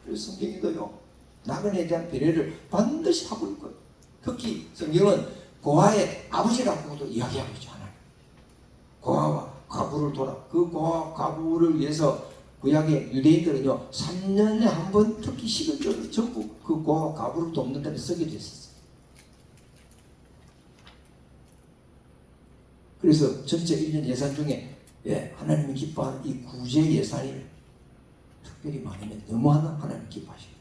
그래서 성경에도요, 나그네에 대한 배려를 반드시 하고 있고요. 특히 성경은 고아의 아버지라고도 이야기하고 있죠. 하나님. 고아와 과부를 그 고아와 과부를 위해서 구약의 유대인들은요 3년에 한 번 특히 11조를 전부 그 고아와 과부를 돕는 데는 쓰게 됐었어요. 그래서 전체 1년 예산 중에 하나님이 기뻐하는 이 구제 예산이 특별히 많으면 너무 하나님 기뻐하시겠죠.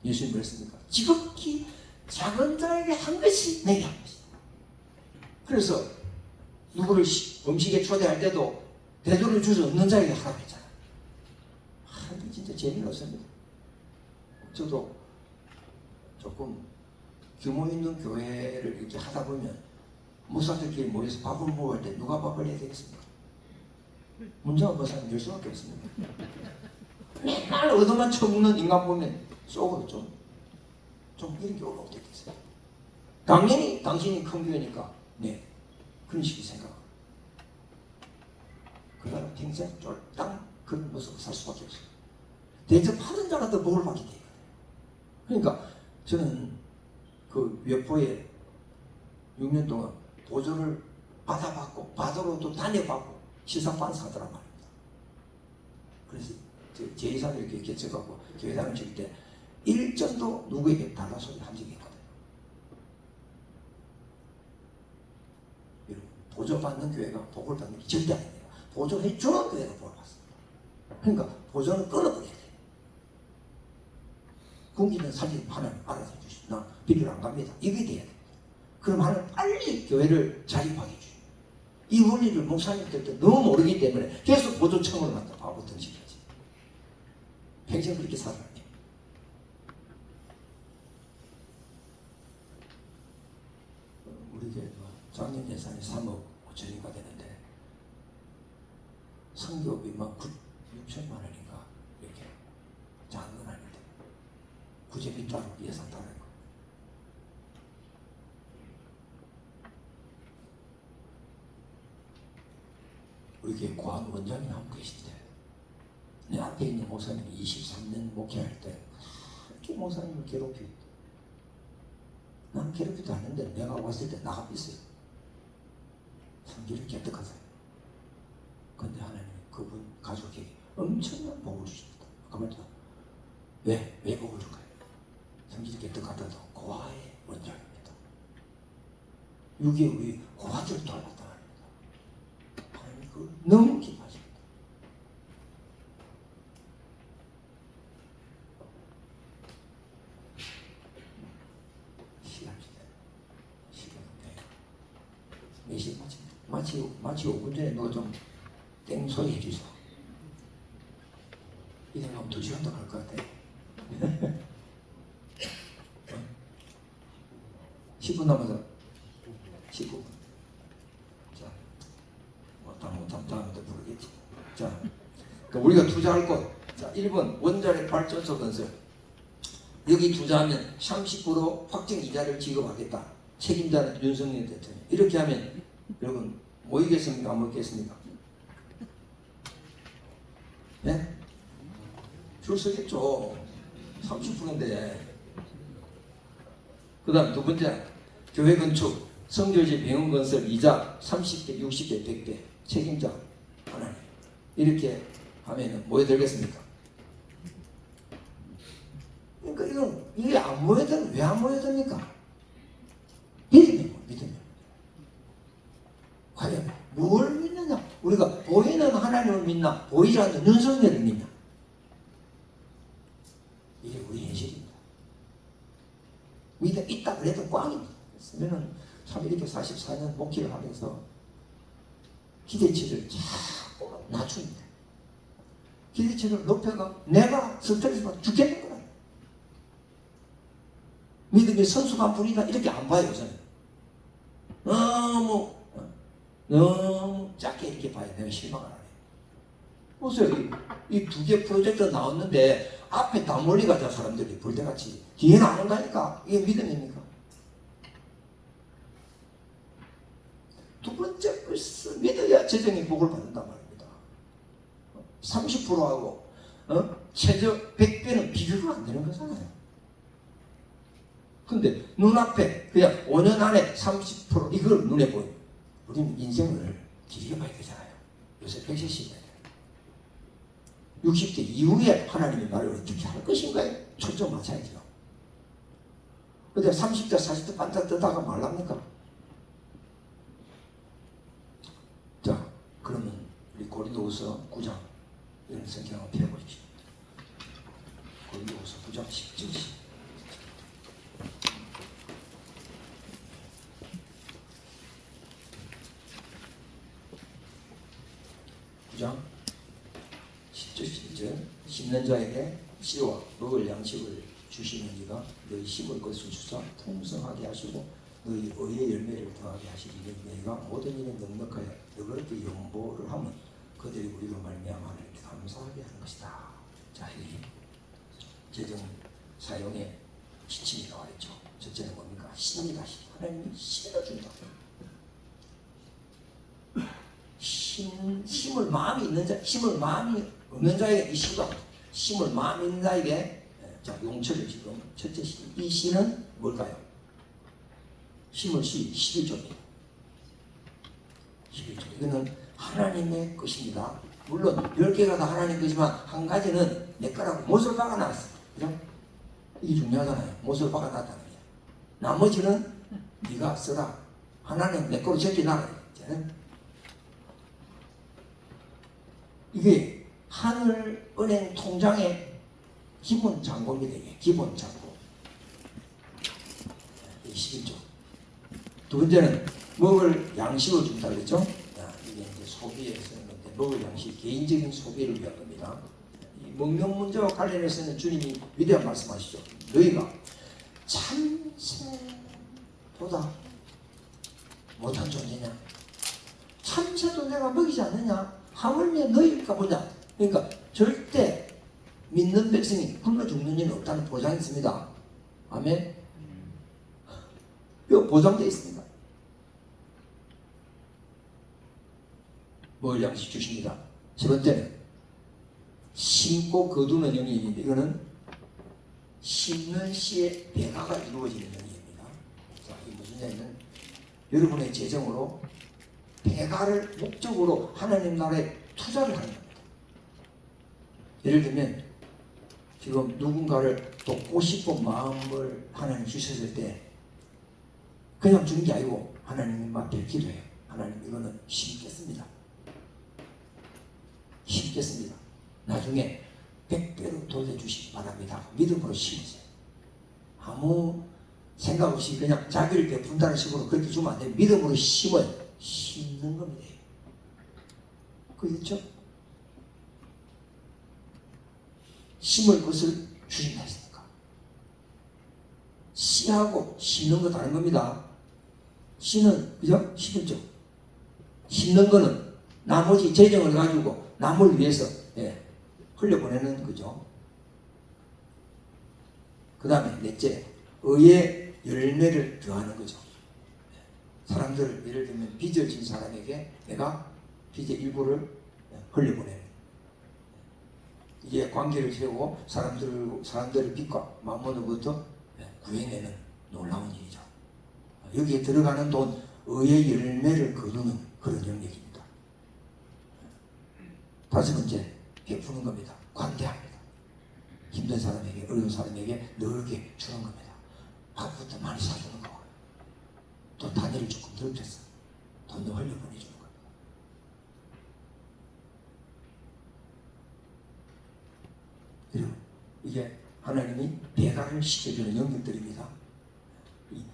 예수님 그랬습니까? 지극히 작은 자에게 한 것이 내게 한 것이다. 그래서 누구를 음식에 초대할 때도 대도를 주저 없는 자에게 하라고 했잖아. 근데 진짜 재미는 없습니다. 저도 조금 규모 있는 교회를 이렇게 하다 보면 목사들끼리 모여서 밥을 먹을 때 누가 밥을 해야 되겠습니까? 문제가 목사님 될 수밖에 없습니다. 맨날 얻어만 쳐먹는 인간 보면 속으로 좀 이런 게 올라오겠어요. 당연히 당신이 큰 교회니까 네 그런 식으로 생각합니다. 그 사람 평생 쫄딱 그런 모습을 살 수밖에 없어요. 대접하는 자가 더 복을 받게 돼요. 그러니까 저는 그 외포에 6년 동안 보조를 받아봤고 바다로도 다녀봤고 시상반사하더란 말입니다. 그래서 제2산을 이렇게 개척하고 교회당을 지을 때 일전도 누구에게 달라 소리 한 적이 있거든요. 여러분 보조받는 교회가 복을 받는 게 절대 아닙니다. 보조해주는 교회가 복을 받습니다. 그러니까 보조는 끊어버려야 돼요. 굶기는 살림 하나님 알아서 해주시고 나 비리를 안 갑니다. 이게 돼야 돼요. 그럼 하나님 빨리 교회를 자립하게 해주죠. 이 원리를 목사님들도 너무 모르기 때문에 계속 보조청을 만들어 바보 던지겠지. 평생 그렇게 살아요. 우리 교회도 작년 예산이 3억 5천인가 되는데 선교비만 6천만 원인가 이렇게 작은 건 아닌데 구제비 따로 예산 따로 있고 우리 교회 고한 원장님 하고 계신데 내 앞에 있는 목사님이 23년 목회할 때 그렇게 목사님을 괴롭히고 나는 괴롭히도 않는데 내가 왔을 때 나가 있어요. 성질이 개떡하세요. 근데 하나님이 그분 가족에게 엄청난 복을 주십니다. 그러면 왜 복을 줄까요? 성질이 개떡하다도 고아의 원장입니다. 6.25 우리 고아들을 돌봤다 합니다. 하나님이 그걸 너무 기뻐하십니다. 마치 5분 전에 누가 좀 땡소리 해주소. 이 생각하면 2시간 더 갈 것 같아. 10분 남아서 19분. 자, 못하면 다음에 또 부르겠지. 자, 그러니까 우리가 투자할 곳. 자, 1번 원자력 발전소 건설. 여기 투자하면 30% 확정 이자를 지급하겠다. 책임자는 윤석열 대통령. 이렇게 하면 여러분 모이겠습니까? 안 모이겠습니까? 네? 줄 서겠죠. 30%인데. 그 다음 두 번째, 교회 건축, 성교지 병원 건설 이자 30대, 60대, 100대 책임자 하나님. 이렇게 하면 모여들겠습니까? 그러니까 이게 안 모여든 왜 안 모여듭니까? 믿으면. 과연 뭘 믿느냐? 우리가 보이는 하나님을 믿나? 보이지 않는 윤석열을 믿나? 이게 우리 현실입니다. 믿음 있다 그래도 꽝입니다. 저는 참 이렇게 44년 목회를 하면서 기대치를 자꾸 낮춥니다. 기대치를 높여가 내가 스트레스 받아 죽겠는 거야. 믿음의 선수가 불이다 이렇게 안 봐요 저는. 너무 작게 이렇게 봐야 내가 실망을 안 해요. 보세요. 이 2개 프로젝트 나왔는데 앞에 다 멀리 가자 사람들이 볼때같이 뒤에는 안 온다니까. 이게 믿음입니까? 두 번째 것은 믿어야 재정의 복을 받는단 말입니다. 30%하고 최저 100배는 비교가 안 되는 거잖아요. 근데 눈앞에 그냥 5년 안에 30% 이걸 눈에 보여. 우리는 인생을 길게 봐야 되잖아요. 요새 170년 60대 이후에 하나님의 말을 어떻게 할 것인가에 초점 맞춰야죠. 근데 30대 40대 반짝 뜨다가 말랍니까? 자, 그러면 우리 고린도후서 9장 이런 성경 한번 펴보십시오. 고린도후서 9장 10절. 심는 자에게 씨와 먹을 양식을 주시는 이가 너희 심을 것을 주사 풍성하게 하시고 너희 의의 열매를 더하게 하시리니 너희가 모든 일에 넉넉하여 너그럽게 연보를 하면 그들이 우리로 말미암아 하나님께 감사하게 하는 것이다. 자, 이 재정 사용의 지침이 나와 있죠. 첫째는 뭡니까? 신이다. 하나님이 신어준다. 심을 마음이 있는 자, 심을 마음이 없는 자에게 이 씨가, 심을 마음이 있는 자에게, 자, 용처를 지금 첫째 씨, 이 씨는 뭘까요? 심을 씨 11조입니다. 11조. 이거는 하나님의 것입니다. 물론 10개가 다 하나님 것이지만 한 가지는 내 거라고 못을 박아놨어. 그죠? 이게 중요하잖아요. 못을 박아놨다는 거예요. 나머지는 네가 써라. 하나는 내 거로 제껴놔라. 이게 하늘 은행 통장의 기본 잔고입니다. 이게 기본 잔고. 11조. 두 번째는 먹을 양식을 준다 그랬죠? 이게 이제 소비에 쓰는 건데 먹을 양식, 개인적인 소비를 위한 겁니다. 이 먹는 문제와 관련해서는 주님이 위대한 말씀하시죠. 너희가 참새보다 못한 존재냐? 참새도 내가 먹이지 않느냐? 하물며 너희일까 보냐? 그러니까 절대 믿는 백성이 굶어 죽는 일은 없다는 보장이 있습니다. 아멘? 이거 보장되어 있습니다. 먹을 양식 주십니다. 세 번째는 심고 거두는 영이 있는데 이거는 심는 시에 배가가 이루어지는 영입니다. 자, 이게 무슨 얘기냐면 여러분의 재정으로 배가를 목적으로 하나님 나라에 투자를 하는 겁니다. 예를 들면 지금 누군가를 돕고 싶은 마음을 하나님 주셨을 때 그냥 주는 게 아니고 하나님 앞에 기도해요. 하나님 이거는 심겠습니다. 심겠습니다. 나중에 100배로 돌려주시기 바랍니다. 믿음으로 심으세요. 아무 생각 없이 그냥 자기를 베푼다는 식으로 그렇게 주면 안 돼요. 믿음으로 심어요. 심는 겁니다. 그렇죠? 심을 것을 주신다 했으니까. 씨하고 심는 거 다른 겁니다. 씨는 그죠? 11조. 심는 거는 나머지 재정을 가지고 남을 위해서 흘려보내는 거죠. 그 다음에 넷째, 의의 열매를 더하는 거죠. 사람들, 예를 들면 빚을 진 사람에게 내가 빚의 일부를 흘려보내는, 이게 관계를 세우고 사람들의 빚과 마음으로부터 구해내는 놀라운 일이죠. 여기에 들어가는 돈, 의의 열매를 거두는 그런 영역입니다. 다섯 번째, 베푸는 겁니다. 관대합니다. 힘든 사람에게, 어려운 사람에게 넓게 주는 겁니다. 밥부터 많이 사주는 거고요. 또 단위를 조금 넓혀서 돈도 흘려보내주는 겁니다. 그리고 이게 하나님이 배가를 시켜주는 영역들입니다.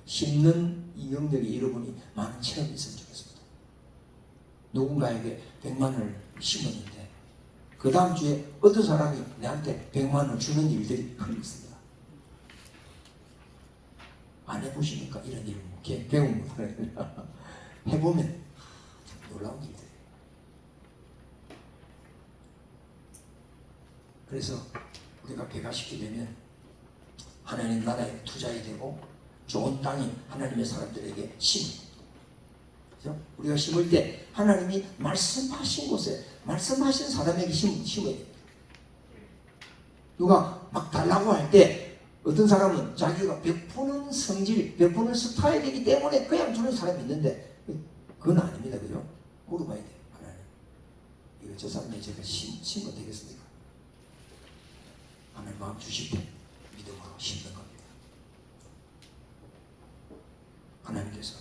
심는 이 영역에 여러분이 많은 체험이 있으면 좋겠습니다. 누군가에게 100만 원을 심었는데 그 다음 주에 어떤 사람이 내한테 100만 원을 주는 일들이 흔히 있습니다. 안 해보시니까 이런 일을 배운 거예요. 해보면 놀라운 일들이에요. 그래서 우리가 배가시키게 되면 하나님 나라에 투자해야 되고 좋은 땅이 하나님의 사람들에게 심을, 그렇죠? 우리가 심을 때 하나님이 말씀하신 곳에 말씀하신 사람에게 심어야 됩니다. 누가 막 달라고 할 때 어떤 사람은 자기가 베푸는 성질, 베푸는 스타일이기 때문에 그냥 주는 사람이 있는데 그건 아닙니다. 그죠? 물어봐야 돼요. 하나님, 이거 저 사람에게 제가 심으면 되겠습니까? 하나님 마음 주실 때 믿음으로 심는 겁니다. 하나님께서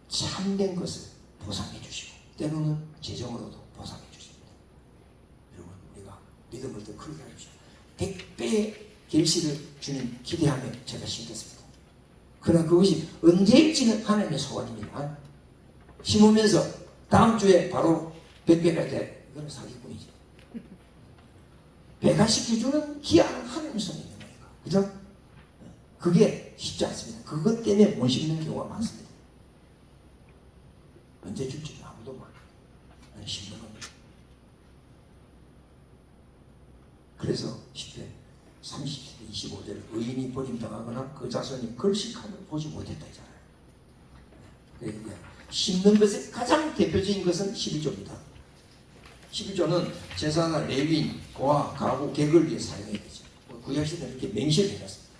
참된 것을 보상해 주시고 때로는 재정으로도 보상해 주십니다. 여러분, 우리가 믿음을 더 크게 하십시오. 100배의 결실을 주님 기대하며 제가 심겠습니다. 그러나 그것이 언제일지는 하나님의 소원입니다. 심으면서 다음 주에 바로 100배가 돼, 이건 사기꾼이죠. 배가시켜주는 귀한 하나님 손이 있는 거니까. 그죠? 그게 쉽지 않습니다. 그것 때문에 못 심는 경우가 많습니다. 언제 줄지 아무도 몰라. 심는 겁니다. 그래서 10대, 30대, 25대를 의인이 버림당하거나 그 자손이 걸식함을 보지 못했다 했잖아요. 그러니까 심는 것의 가장 대표적인 것은 11조입니다. 11조는 제사나 레위인, 고아, 가구, 객을 위해 사용해야 되죠. 구약시대는 이렇게 맹시를 해놨습니다.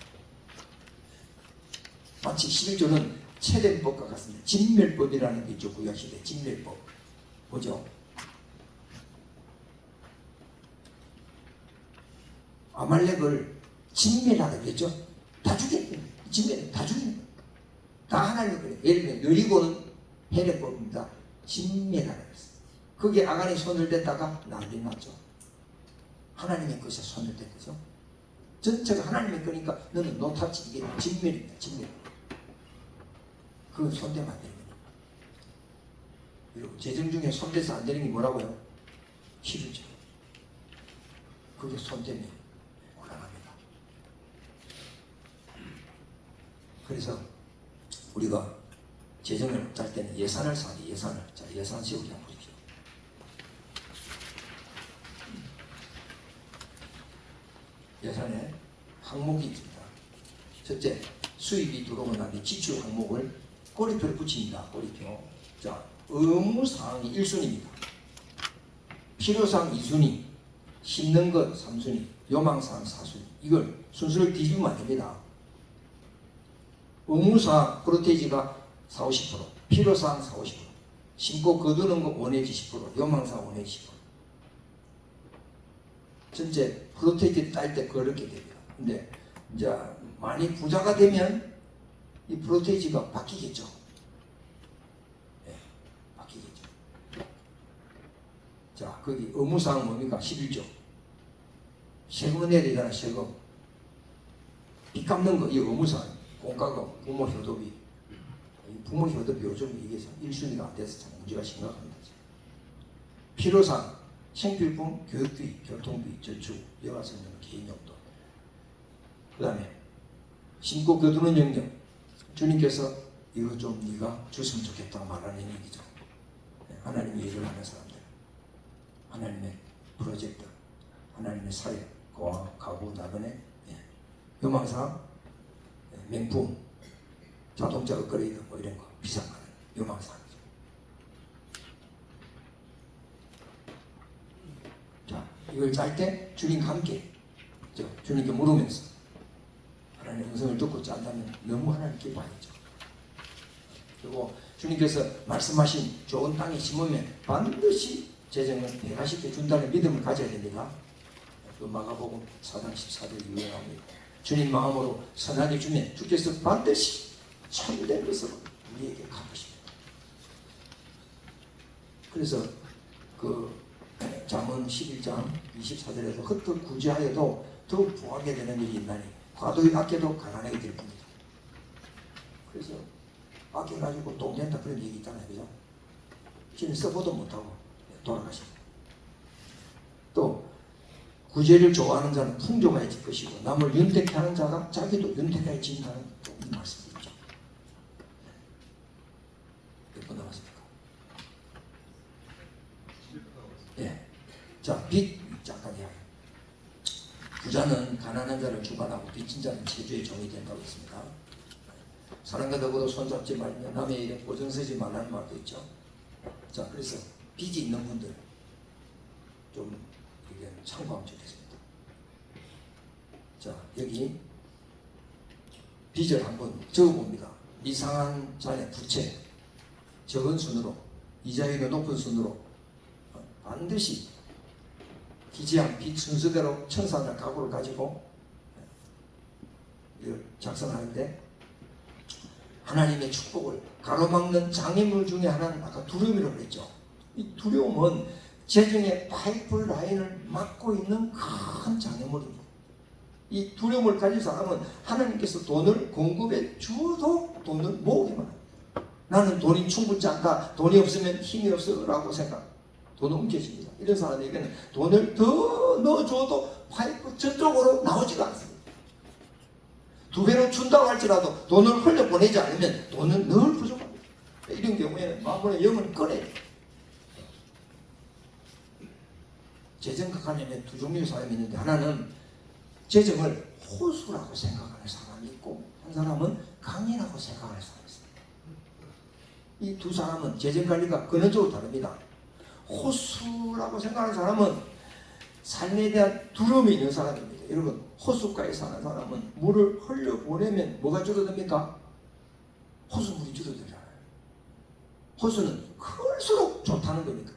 마치 11조는 체대법과 같습니다. 진멸법이라는 게 있죠. 구약시대 진멸법. 뭐죠? 아말렉을 진멸하라 그랬죠. 다 죽였대요. 진멸 다 죽인 거예요. 다 하나님 그래요. 예를 들면 여리고는 해례법입니다. 진멸하라 그랬어요. 그게 아간이 손을 댔다가 난리 났죠. 하나님의 것에 손을 댄 거죠. 전체가 하나님의 거니까 너는 노타치 이게 진멸입니다. 진멸. 그건 손대면 안 되는 거예요. 그리고 재정 중에 손대서 안 되는 게 뭐라고요? 11조. 그게 손대면 곤란합니다. 그래서 우리가 재정을 짤 때는 예산을 사니 예산을. 자, 예산 세우기 한번 보십시오. 예산에 항목이 있습니다. 첫째, 수입이 들어오고 난 뒤 지출 항목을 꼬리표를 붙입니다. 꼬리표. 자, 의무사항이 1순위입니다. 필요사항 2순위, 심는 것 3순위, 요망사항 4순위. 이걸 순서를 뒤집으면 안 됩니다. 의무사항 프로테이지가 40, 50%, 필요사항 40, 50%, 심고 거두는 거 원해지 10%, 요망사항 원해지 10%. 전체 프로테이지 딸 때 그렇게 됩니다. 근데 이제 많이 부자가 되면 이 프로테이지가 바뀌겠죠. 네, 바뀌겠죠. 자, 거기 의무사항 뭡니까? 11조. 세금 내야 되잖아, 세금. 빚 갚는 거, 이 의무사항. 공과금, 부모 효도비. 부모 효도비 요즘 이게 1순위가 안 돼서 참 문제가 심각합니다. 필요사항, 생필품, 교육비, 교통비, 저축, 여가생명, 개인용돈. 그 다음에 심고 거두는 영역. 주님께서 이거 좀 네가 줬으면 좋겠다고 말하는 얘기죠. 하나님의 일을 하는 사람들, 하나님의 프로젝트, 하나님의 사회, 고아, 가구, 나그네, 요망사항, 명품, 자동차 업그레이드 뭐 이런 거 비싼 거는 요망사항이죠. 자, 이걸 짤 때 주님과 함께 주님께 물으면서 하나님의 음성을 듣고 짠다면 너무 하나님 기뻐하겠죠. 그리고 주님께서 말씀하신 좋은 땅에 심으면 반드시 재정은 배가시켜 준다는 믿음을 가져야 됩니다. 그 마가복음 4장 14절 이후에 나옵니다. 주님 마음으로 선하게 주면 주께서 반드시 참된 것으로 우리에게 갚으십니다. 그래서 그 잠언 11장 24절에서 흩어 구제하여도 더 부하게 되는 일이 있나니 과도히 아껴도 가난하게 될 뿐이다. 그래서 아껴가지고 돈 된다 그런 얘기 있잖아요. 그죠? 지금 써보도 못하고 돌아가십니다. 또 구제를 좋아하는 자는 풍족해질 것이고 남을 윤택해 하는 자가 자기도 윤택해진다는 말씀이 있죠. 몇 번 남았습니까? 예. 자, 빚 잠깐 이야기. 부자는 가난한 자를 주관하고 빚진 자는 재주의 종이 된다고 했습니다. 사람과 더불어 손잡지 말며 남의 일에 보증서지 말라는 말도 있죠. 자, 그래서 빚이 있는 분들 좀 이게 참고하면 좋겠습니다. 자, 여기 빚을 한번 적어봅니다. 이상한 자의 부채 적은 순으로 이자율이 높은 순으로 반드시 기재한 빚 순서대로 천사나 가구를 가지고 이걸 작성하는데 하나님의 축복을 가로막는 장애물 중에 하나는 아까 두려움이라고 그랬죠. 이 두려움은 재정의 파이프라인을 막고 있는 큰 장애물입니다. 이 두려움을 가진 사람은 하나님께서 돈을 공급해 주어도 돈을 모으기만 합니다. 나는 돈이 충분치 않다. 돈이 없으면 힘이 없어 라고 생각. 돈은 움켜집니다. 이런 사람에게는 돈을 더 넣어줘도 파이프 저쪽으로 나오지가 않습니다. 2배로 준다고 할지라도 돈을 흘려보내지 않으면 돈은 늘 부족합니다. 이런 경우에는 마음의 영을 꺼내요. 재정각하려면 두 종류의 사람이 있는데, 하나는 재정을 호수라고 생각하는 사람이 있고, 한 사람은 강이라고 생각하는 사람이 있습니다. 이 두 사람은 재정관리가 근원적으로 다릅니다. 호수라고 생각하는 사람은 삶에 대한 두려움이 있는 사람입니다. 여러분, 호숫가에 사는 사람은 물을 흘려보내면 뭐가 줄어듭니까? 호수물이 줄어들잖아요. 호수는 클수록 좋다는 거니까.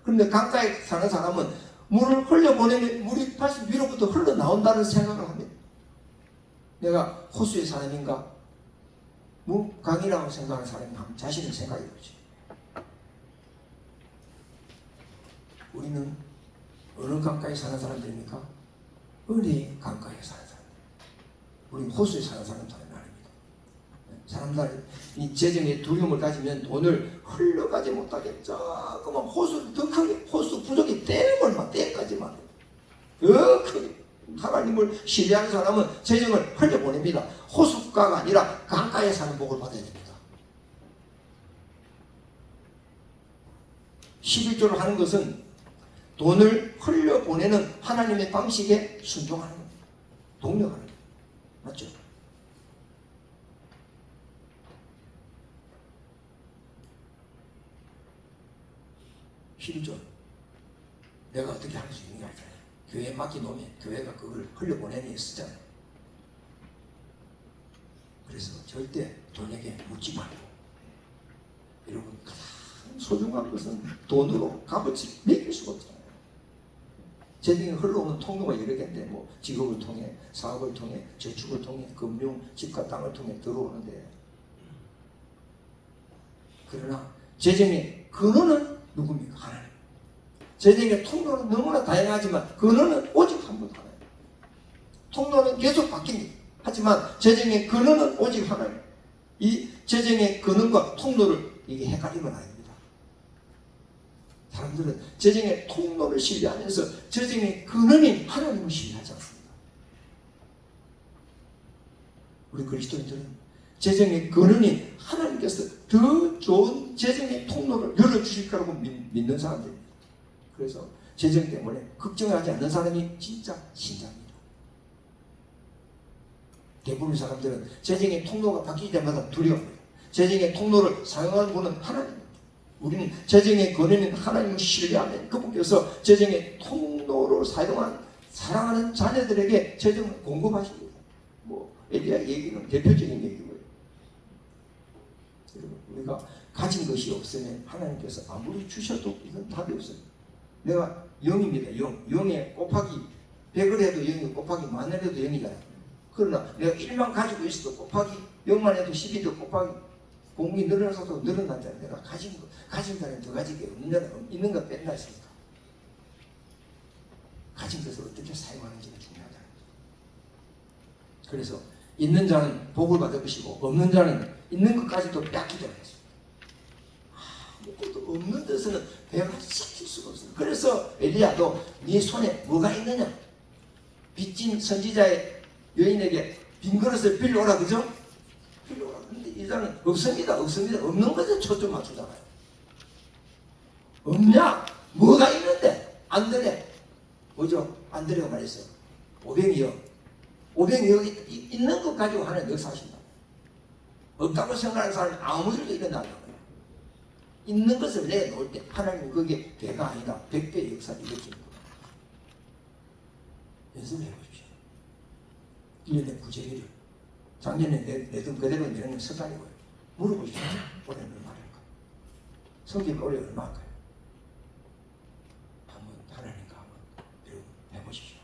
그런데 강가에 사는 사람은 물을 흘려보내면 물이 다시 위로부터 흘러나온다는 생각을 합니다. 내가 호수의 사람인가? 강이라고 생각하는 사람이 자신을 생각해 보지. 우리는 어느 강가에 사는 사람들입니까? 은혜의 강가에 사는 사람들. 우리는 호수에 사는 사람들은 아닙니다. 사람들 이 재정의 두려움을 가지면 돈을 흘러가지 못하게 조금만 호수를 더 크게, 호수 부족이 댐을 댐까지만 더 크게. 하나님을 신뢰하는 사람은 재정을 흘려보냅니다. 호숫가가 아니라 강가에 사는 복을 받아야 됩니다. 11조를 하는 것은 돈을 흘려보내는 하나님의 방식에 순종하는 겁니다. 동력하는 겁니다. 맞죠? 힘죠. 내가 어떻게 할 수 있는 게 아니잖아요. 교회에 맡겨놓으면 교회가 그걸 흘려보내니 쓰잖아요. 그래서 절대 돈에게 묻지 말고, 여러분 가장 소중한 것은 돈으로 값어치 매길 수가 없잖아요. 재정이 흘러오는 통로가 여러 개인데, 뭐 직업을 통해, 사업을 통해, 저축을 통해, 금융, 집과 땅을 통해 들어오는데, 그러나 재정의 근원은 누굽니까? 하나님. 재정의 통로는 너무나 다양하지만 근원은 오직 한 분 하나님. 통로는 계속 바뀝니다. 하지만 재정의 근원은 오직 하나님. 이 재정의 근원과 통로를 이게 헷갈리면 안 됩니다. 사람들은 재정의 통로를 신뢰하면서 재정의 근원인 하나님을 신뢰하지 않습니다. 우리 그리스도인들은 재정의 근원인 하나님께서 더 좋은 재정의 통로를 열어주실 거라고 믿는 사람들입니다. 그래서 재정 때문에 걱정하지 않는 사람이 진짜 신자입니다. 대부분의 사람들은 재정의 통로가 바뀔 때마다 두려워합니다. 재정의 통로를 사용하는 분은 하나님입니다. 우리는 재정의 근원인 하나님을 신뢰하면 그분께서 재정의 통로를 사용한 사랑하는 자녀들에게 재정을 공급하십니다. 뭐 엘리야 얘기는 대표적인 얘기고요. 여러분, 우리가 가진 것이 없으면 하나님께서 아무리 주셔도 이건 답이 없어요. 내가 0입니다. 0. 0에 곱하기 100을 해도 0이고 곱하기 10,000을 해도 0이잖아요. 그러나 내가 1만 가지고 있어도 곱하기 0만 해도 10이도 곱하기 공이 늘어나서도 늘어나잖아요. 내가 가진 자는 더 가지게 있는 거 뺀다 했습니다. 가진 것을 어떻게 사용하는지가 중요하잖아요. 그래서 있는 자는 복을 받을 것이고 없는 자는 있는 것까지도 뺏기도록 했습니다. 아무것도 없는 데서는 배가 삭힐 수가 없어요. 그래서 엘리야도 네 손에 뭐가 있느냐? 빚진 선지자의 여인에게 빈 그릇을 빌려오라, 그죠? 빌려오라. 근데 이 사람은 없습니다. 없는 것에 초점 맞추잖아요. 없냐? 뭐가 있는데? 안 되네. 뭐죠? 안 되려고 말했어요. 500이요. 500이 있는 것 가지고 하나님 역사하신다. 없다고 생각하는 사람이 아무 일도 일어나는 거예요. 있는 것을 내놓을 때 하나님은 그게 배가 아니라 100배의 역사를 일으키는 거예요. 연습을 해보십시오. 1년에 부재기를 작년에 내던 그대로 내는 습관이고요. 물어보십시오. 올해는 얼마일까? 성경이 올해 얼마일까요? 한번 하나님과 한번 여러분 해보십시오.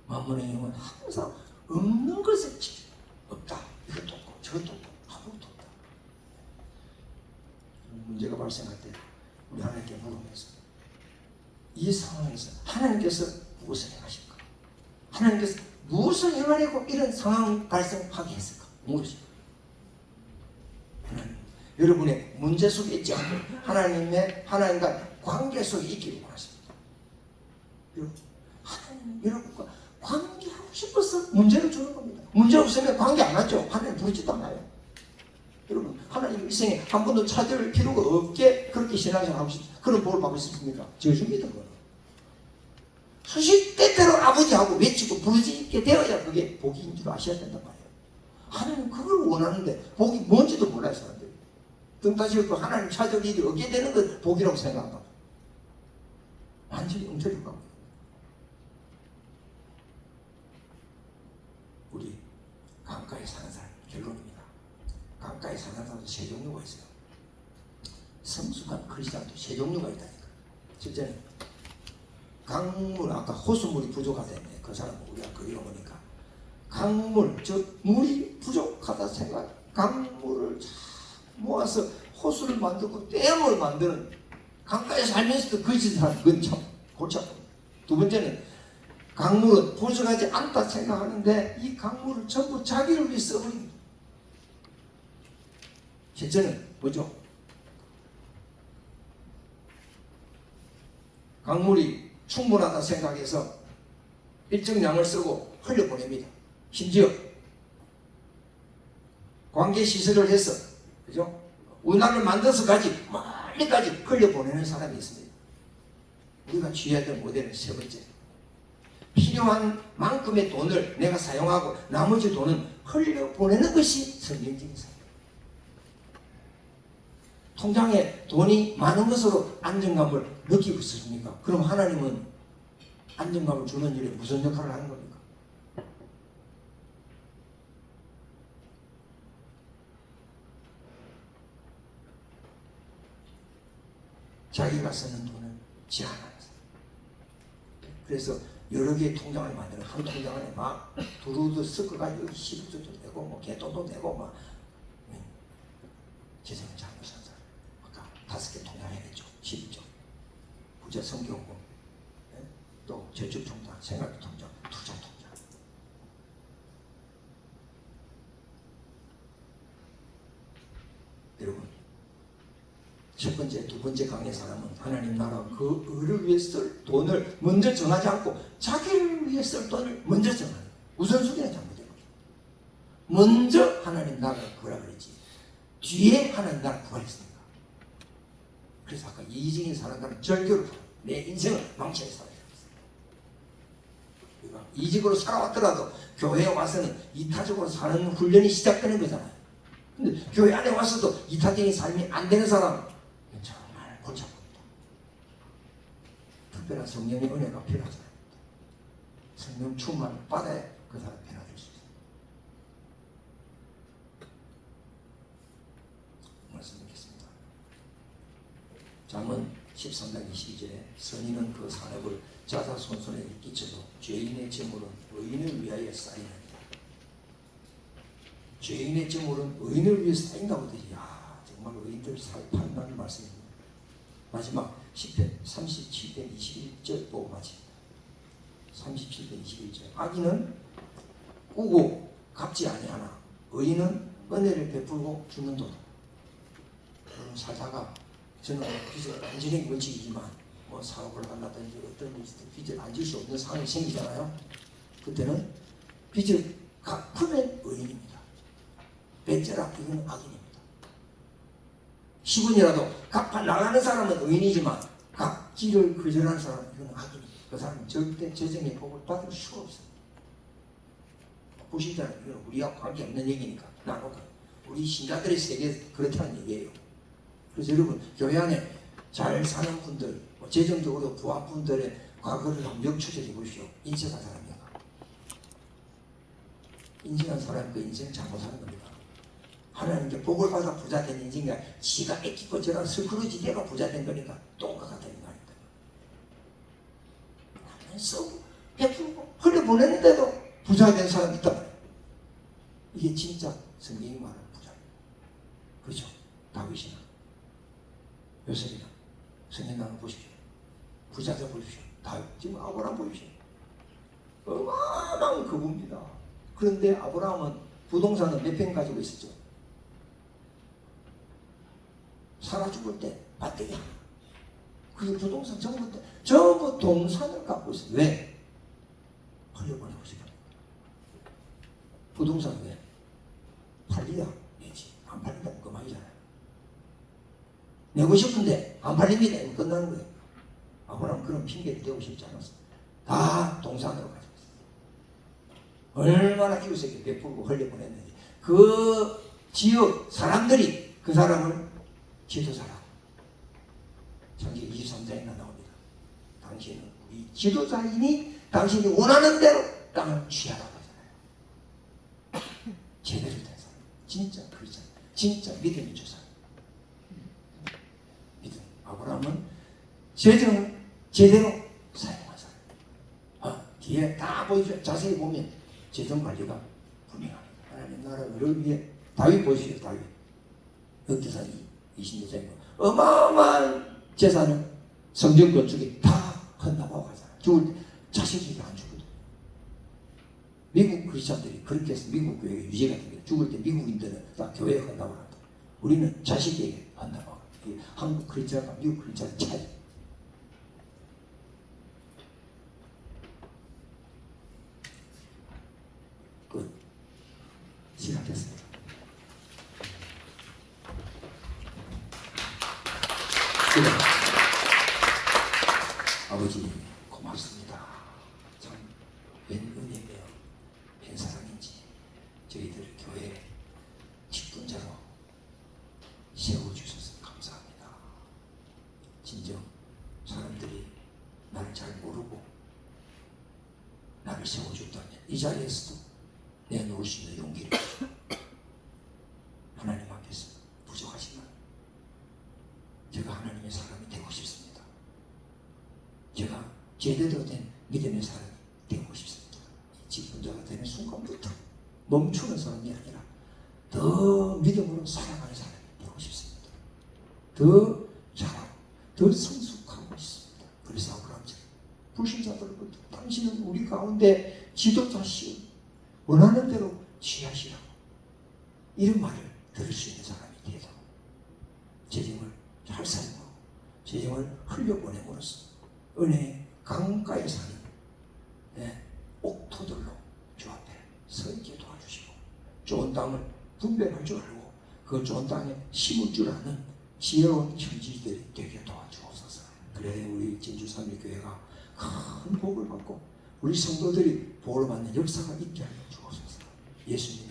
만문의 영은 항상 없는 것에 없다. 이것도 없고 저것도 없고 아무것도 없다. 문제가 발생할 때 우리 하나님께 물으면서 이 상황에서 하나님께서 무엇을 행하실까? 하나님께서 무엇을 행하려고 이런 상황 발생하게 했을까? 물으십시오. 여러분의 문제 속에 있지 않고 하나님과 관계 속에 있기를 원하십니다. 하나님 여러분과 관계하고 싶어서 문제를 주는 겁니다. 문제 없으면 관계 안 하죠. 하나님 부르지도 않아요. 여러분 하나님 일생에 한 번도 찾을 필요가 없게 그렇게 신앙생활 하고 싶습니다. 그런 복을 받고 싶습니까? 저주입니다. 그거는. 수십 때때로 아버지하고 외치고 부르짖게 되어야 그게 복인 줄 아셔야 된단 말이에요. 하나님 그걸 원하는데 복이 뭔지도 몰라요. 사람들이. 등 따지고 하나님 찾을 일이 없게 되는 건 복이라고 생각한다. 완전히 엉터리가 겁니다. 우리 강가에 사는 사람 결론입니다. 강가에 사는 사람도 세 종류가 있어요. 성숙한 크리스찬도 세 종류가 있다니까. 첫째는 강물, 아까 호수물이 부족하다네. 그 사람은 우리가 그리고 보니까 강물, 즉 물이 부족하다 생각, 강물을 모아서 호수를 만들고 댐을 만드는 강가에 살면서도 그 짓을 하는 건 참 골치 아픕니다. 두 번째는 강물은 부족하지 않다 생각하는데 이 강물을 전부 자기를 위해 써버립니다. 셋째는 뭐죠? 강물이 충분하다 생각해서 일정량을 쓰고 흘려보냅니다. 심지어 관계시설을 해서 그죠? 운하를 만들어서까지 멀리까지 흘려보내는 사람이 있습니다. 우리가 취해야 될 모델은 세 번째, 필요한 만큼의 돈을 내가 사용하고 나머지 돈은 흘려보내는 것이 성경적인 삶. 통장에 돈이 많은 것으로 안정감을 느끼고 있습니까? 그럼 하나님은 안정감을 주는 일에 무슨 역할을 하는 겁니까? 자기가 쓰는 돈을 제한하는 사람. 그래서 여러 개의 통장을 만드는 한 통장 안에 막 두루두 섞어가지고 시부조도 내고 뭐 개돈도 내고 막 재정을 잘못한 사람. 아까 5개 통장 해냈죠. 12조. 부자 성경고 또 저축 통장, 생활비 통장, 투자 통장. 여러분 첫 번째, 두 번째 강의 사람은 하나님 나라 그 의를 위해 쓸 돈을 먼저 정하지 않고 자기를 위해 쓸 돈을 먼저 정하는 우선순위가 잘못된 거죠. 먼저 하나님 나라를 구하라 그랬지 뒤에 하나님 나라를 구하랬습니다. 그래서 아까 이기적인 사람들은 절교를 내 인생을 망치는 사람이 되었습니다. 이직으로 살아왔더라도 교회에 와서는 이타적으로 사는 훈련이 시작되는 거잖아요. 근데 교회 안에 와서도 이타적인 삶이 안 되는 사람 정말 골치 아픕니다. 특별한 성령의 은혜가 필요하잖아요. 성령 충만을 받아야 그 사람 변화될 수 있어요. 말씀 드리겠습니다. 잠언 13장 22절에 선인은 그 산업을 자자손손에게 끼쳐도 죄인의 재물은 의인을 위하여 쌓이느니라. 죄인의 재물은 의인을 위해 쌓인다고 하더니 정말 의인들 살판다는 말씀입니다. 마지막 10편 37편 21절 보고 마칩니다. 37편 21절 악인은 꾸고 갚지 아니하나 의인은 은혜를 베풀고 주는도다. 여러분 살다가 저는 빚을 안 지는 원칙이지만 뭐 사업을 한다든지 어떤 빚을 안 질 수 없는 상황이 생기잖아요. 그때는 빚을 갚으면 의인입니다. 뱉어라 이건 악인입니다. 10원이라도 갚아 나가는 사람은 의인이지만 갚기를 거절하는 사람은 이건 악인입니다. 그 사람은 절대 재정의 복을 받을 수가 없습니다. 보시잖아요. 이건 우리와 관계없는 얘기니까 나누고 우리 신자들의 세계에서 그렇다는 얘기예요. 그래서 여러분 교회 안에 잘 사는 분들 재정적으로 부한 분들의 과거를 한번 역추적해 보십시오. 인생한 사람이야. 인생한 사람이 그 인생 잘못 사는 겁니다. 하나님께 복을 받아 부자 된 인생이 지가 애끼고 저랑 스크루지 내가 부자 된 거니까 똑같은 인간입니다. 쓰고 베풀고 흘려보냈는데도 부자 된 사람이 있단 말이에요. 이게 진짜 성경이 말하는 부자입니다. 그렇죠? 다윗이나 요셉이나 성경 한번 보십시오. 부자들 보십시오. 다윗 지금 아브라함 보십시오. 어마어마한 그부입니다. 그런데 아브라함은 부동산은 몇 평 가지고 있었죠? 살아 죽을 때 밭대기 하나. 그 부동산 전부 동산을 갖고 있어요. 왜? 흘려보내고 싶어요. 부동산 왜? 팔리야 내지. 안 팔린다면 그만이잖아요. 내고 싶은데 안 팔립니다. 이거 끝나는 거예요. 아브라함은 그런 핑계를 대고 싶지 않았어요. 다 동산으로 가지고 있어요. 얼마나 이웃에게 베풀고 흘려보냈는지. 그 지역 사람들이 그 사람을 지도자라고. 창세기 23장에 나옵니다. 당신은 우리 지도자이니 당신이 원하는 대로 땅을 취하라고 하잖아요. 제대로 된 사람. 진짜 그리스도. 진짜 믿음이 주 사람. 믿음. 아브라함은 재정을 제대로 사용한 사람. 뒤에 다 보이죠. 자세히 보면 재정 관리가 분명합니다. 하나님 나라를 위해 다윗 보시죠. 다윗. 역대상 26장에 어마어마한 재산을 성전 건축에 다 헌납하고 가잖아요. 죽을 때 자식에게 안 주거든. 미국 크리스찬들이 그렇게 해서 미국 교회 유죄 같은 게 죽을 때 미국인들은 다 교회에 헌납을 한다. 우리는 자식에게 헌납하고. 한국 크리스찬과 미국 크리스찬의 차이. 끝. 시작했습니다. 아버지 고맙습니다. 참 웬 은혜며 웬 사랑인지 저희들 교회 직분자로 세워주셔서 감사합니다. 진정 사람들이 나를 잘 모르고 나를 세워줬다면 이 자리에서도 내놓을 수 있는 용기를 하나님 앞에서 부족하지만 제가 하나님의 사람이 되고 싶습니다. 제가 제대로 된 믿음의 사람이 되고 싶습니다. 직분자가 되는 순간부터 멈추는 사람이 아니라 더 믿음으로 살아가는 사람이 되고 싶습니다. 더 잘하고 더 성숙하고 있습니다. 그래서 아브라함처럼 불신자들로부터 당신은 우리 가운데 지도자시오. 원하는 대로 취하시라고 이런 말을 들을 수 있는 사람이 되도록 재정을 잘 사용하고 재정을 흘려보냄으로써 은혜의 강가에 사는 옥토들로 주 앞에 서 있게 도와주시고 좋은 땅을 분별할 줄 알고 그 좋은 땅에 심을 줄 아는 지혜로운 형제들이 되게 도와주옵소서. 그래 우리 진주삼일교회가 큰 복을 받고 우리 성도들이 복을 받는 역사가 있게 하여 주옵소서. 예수님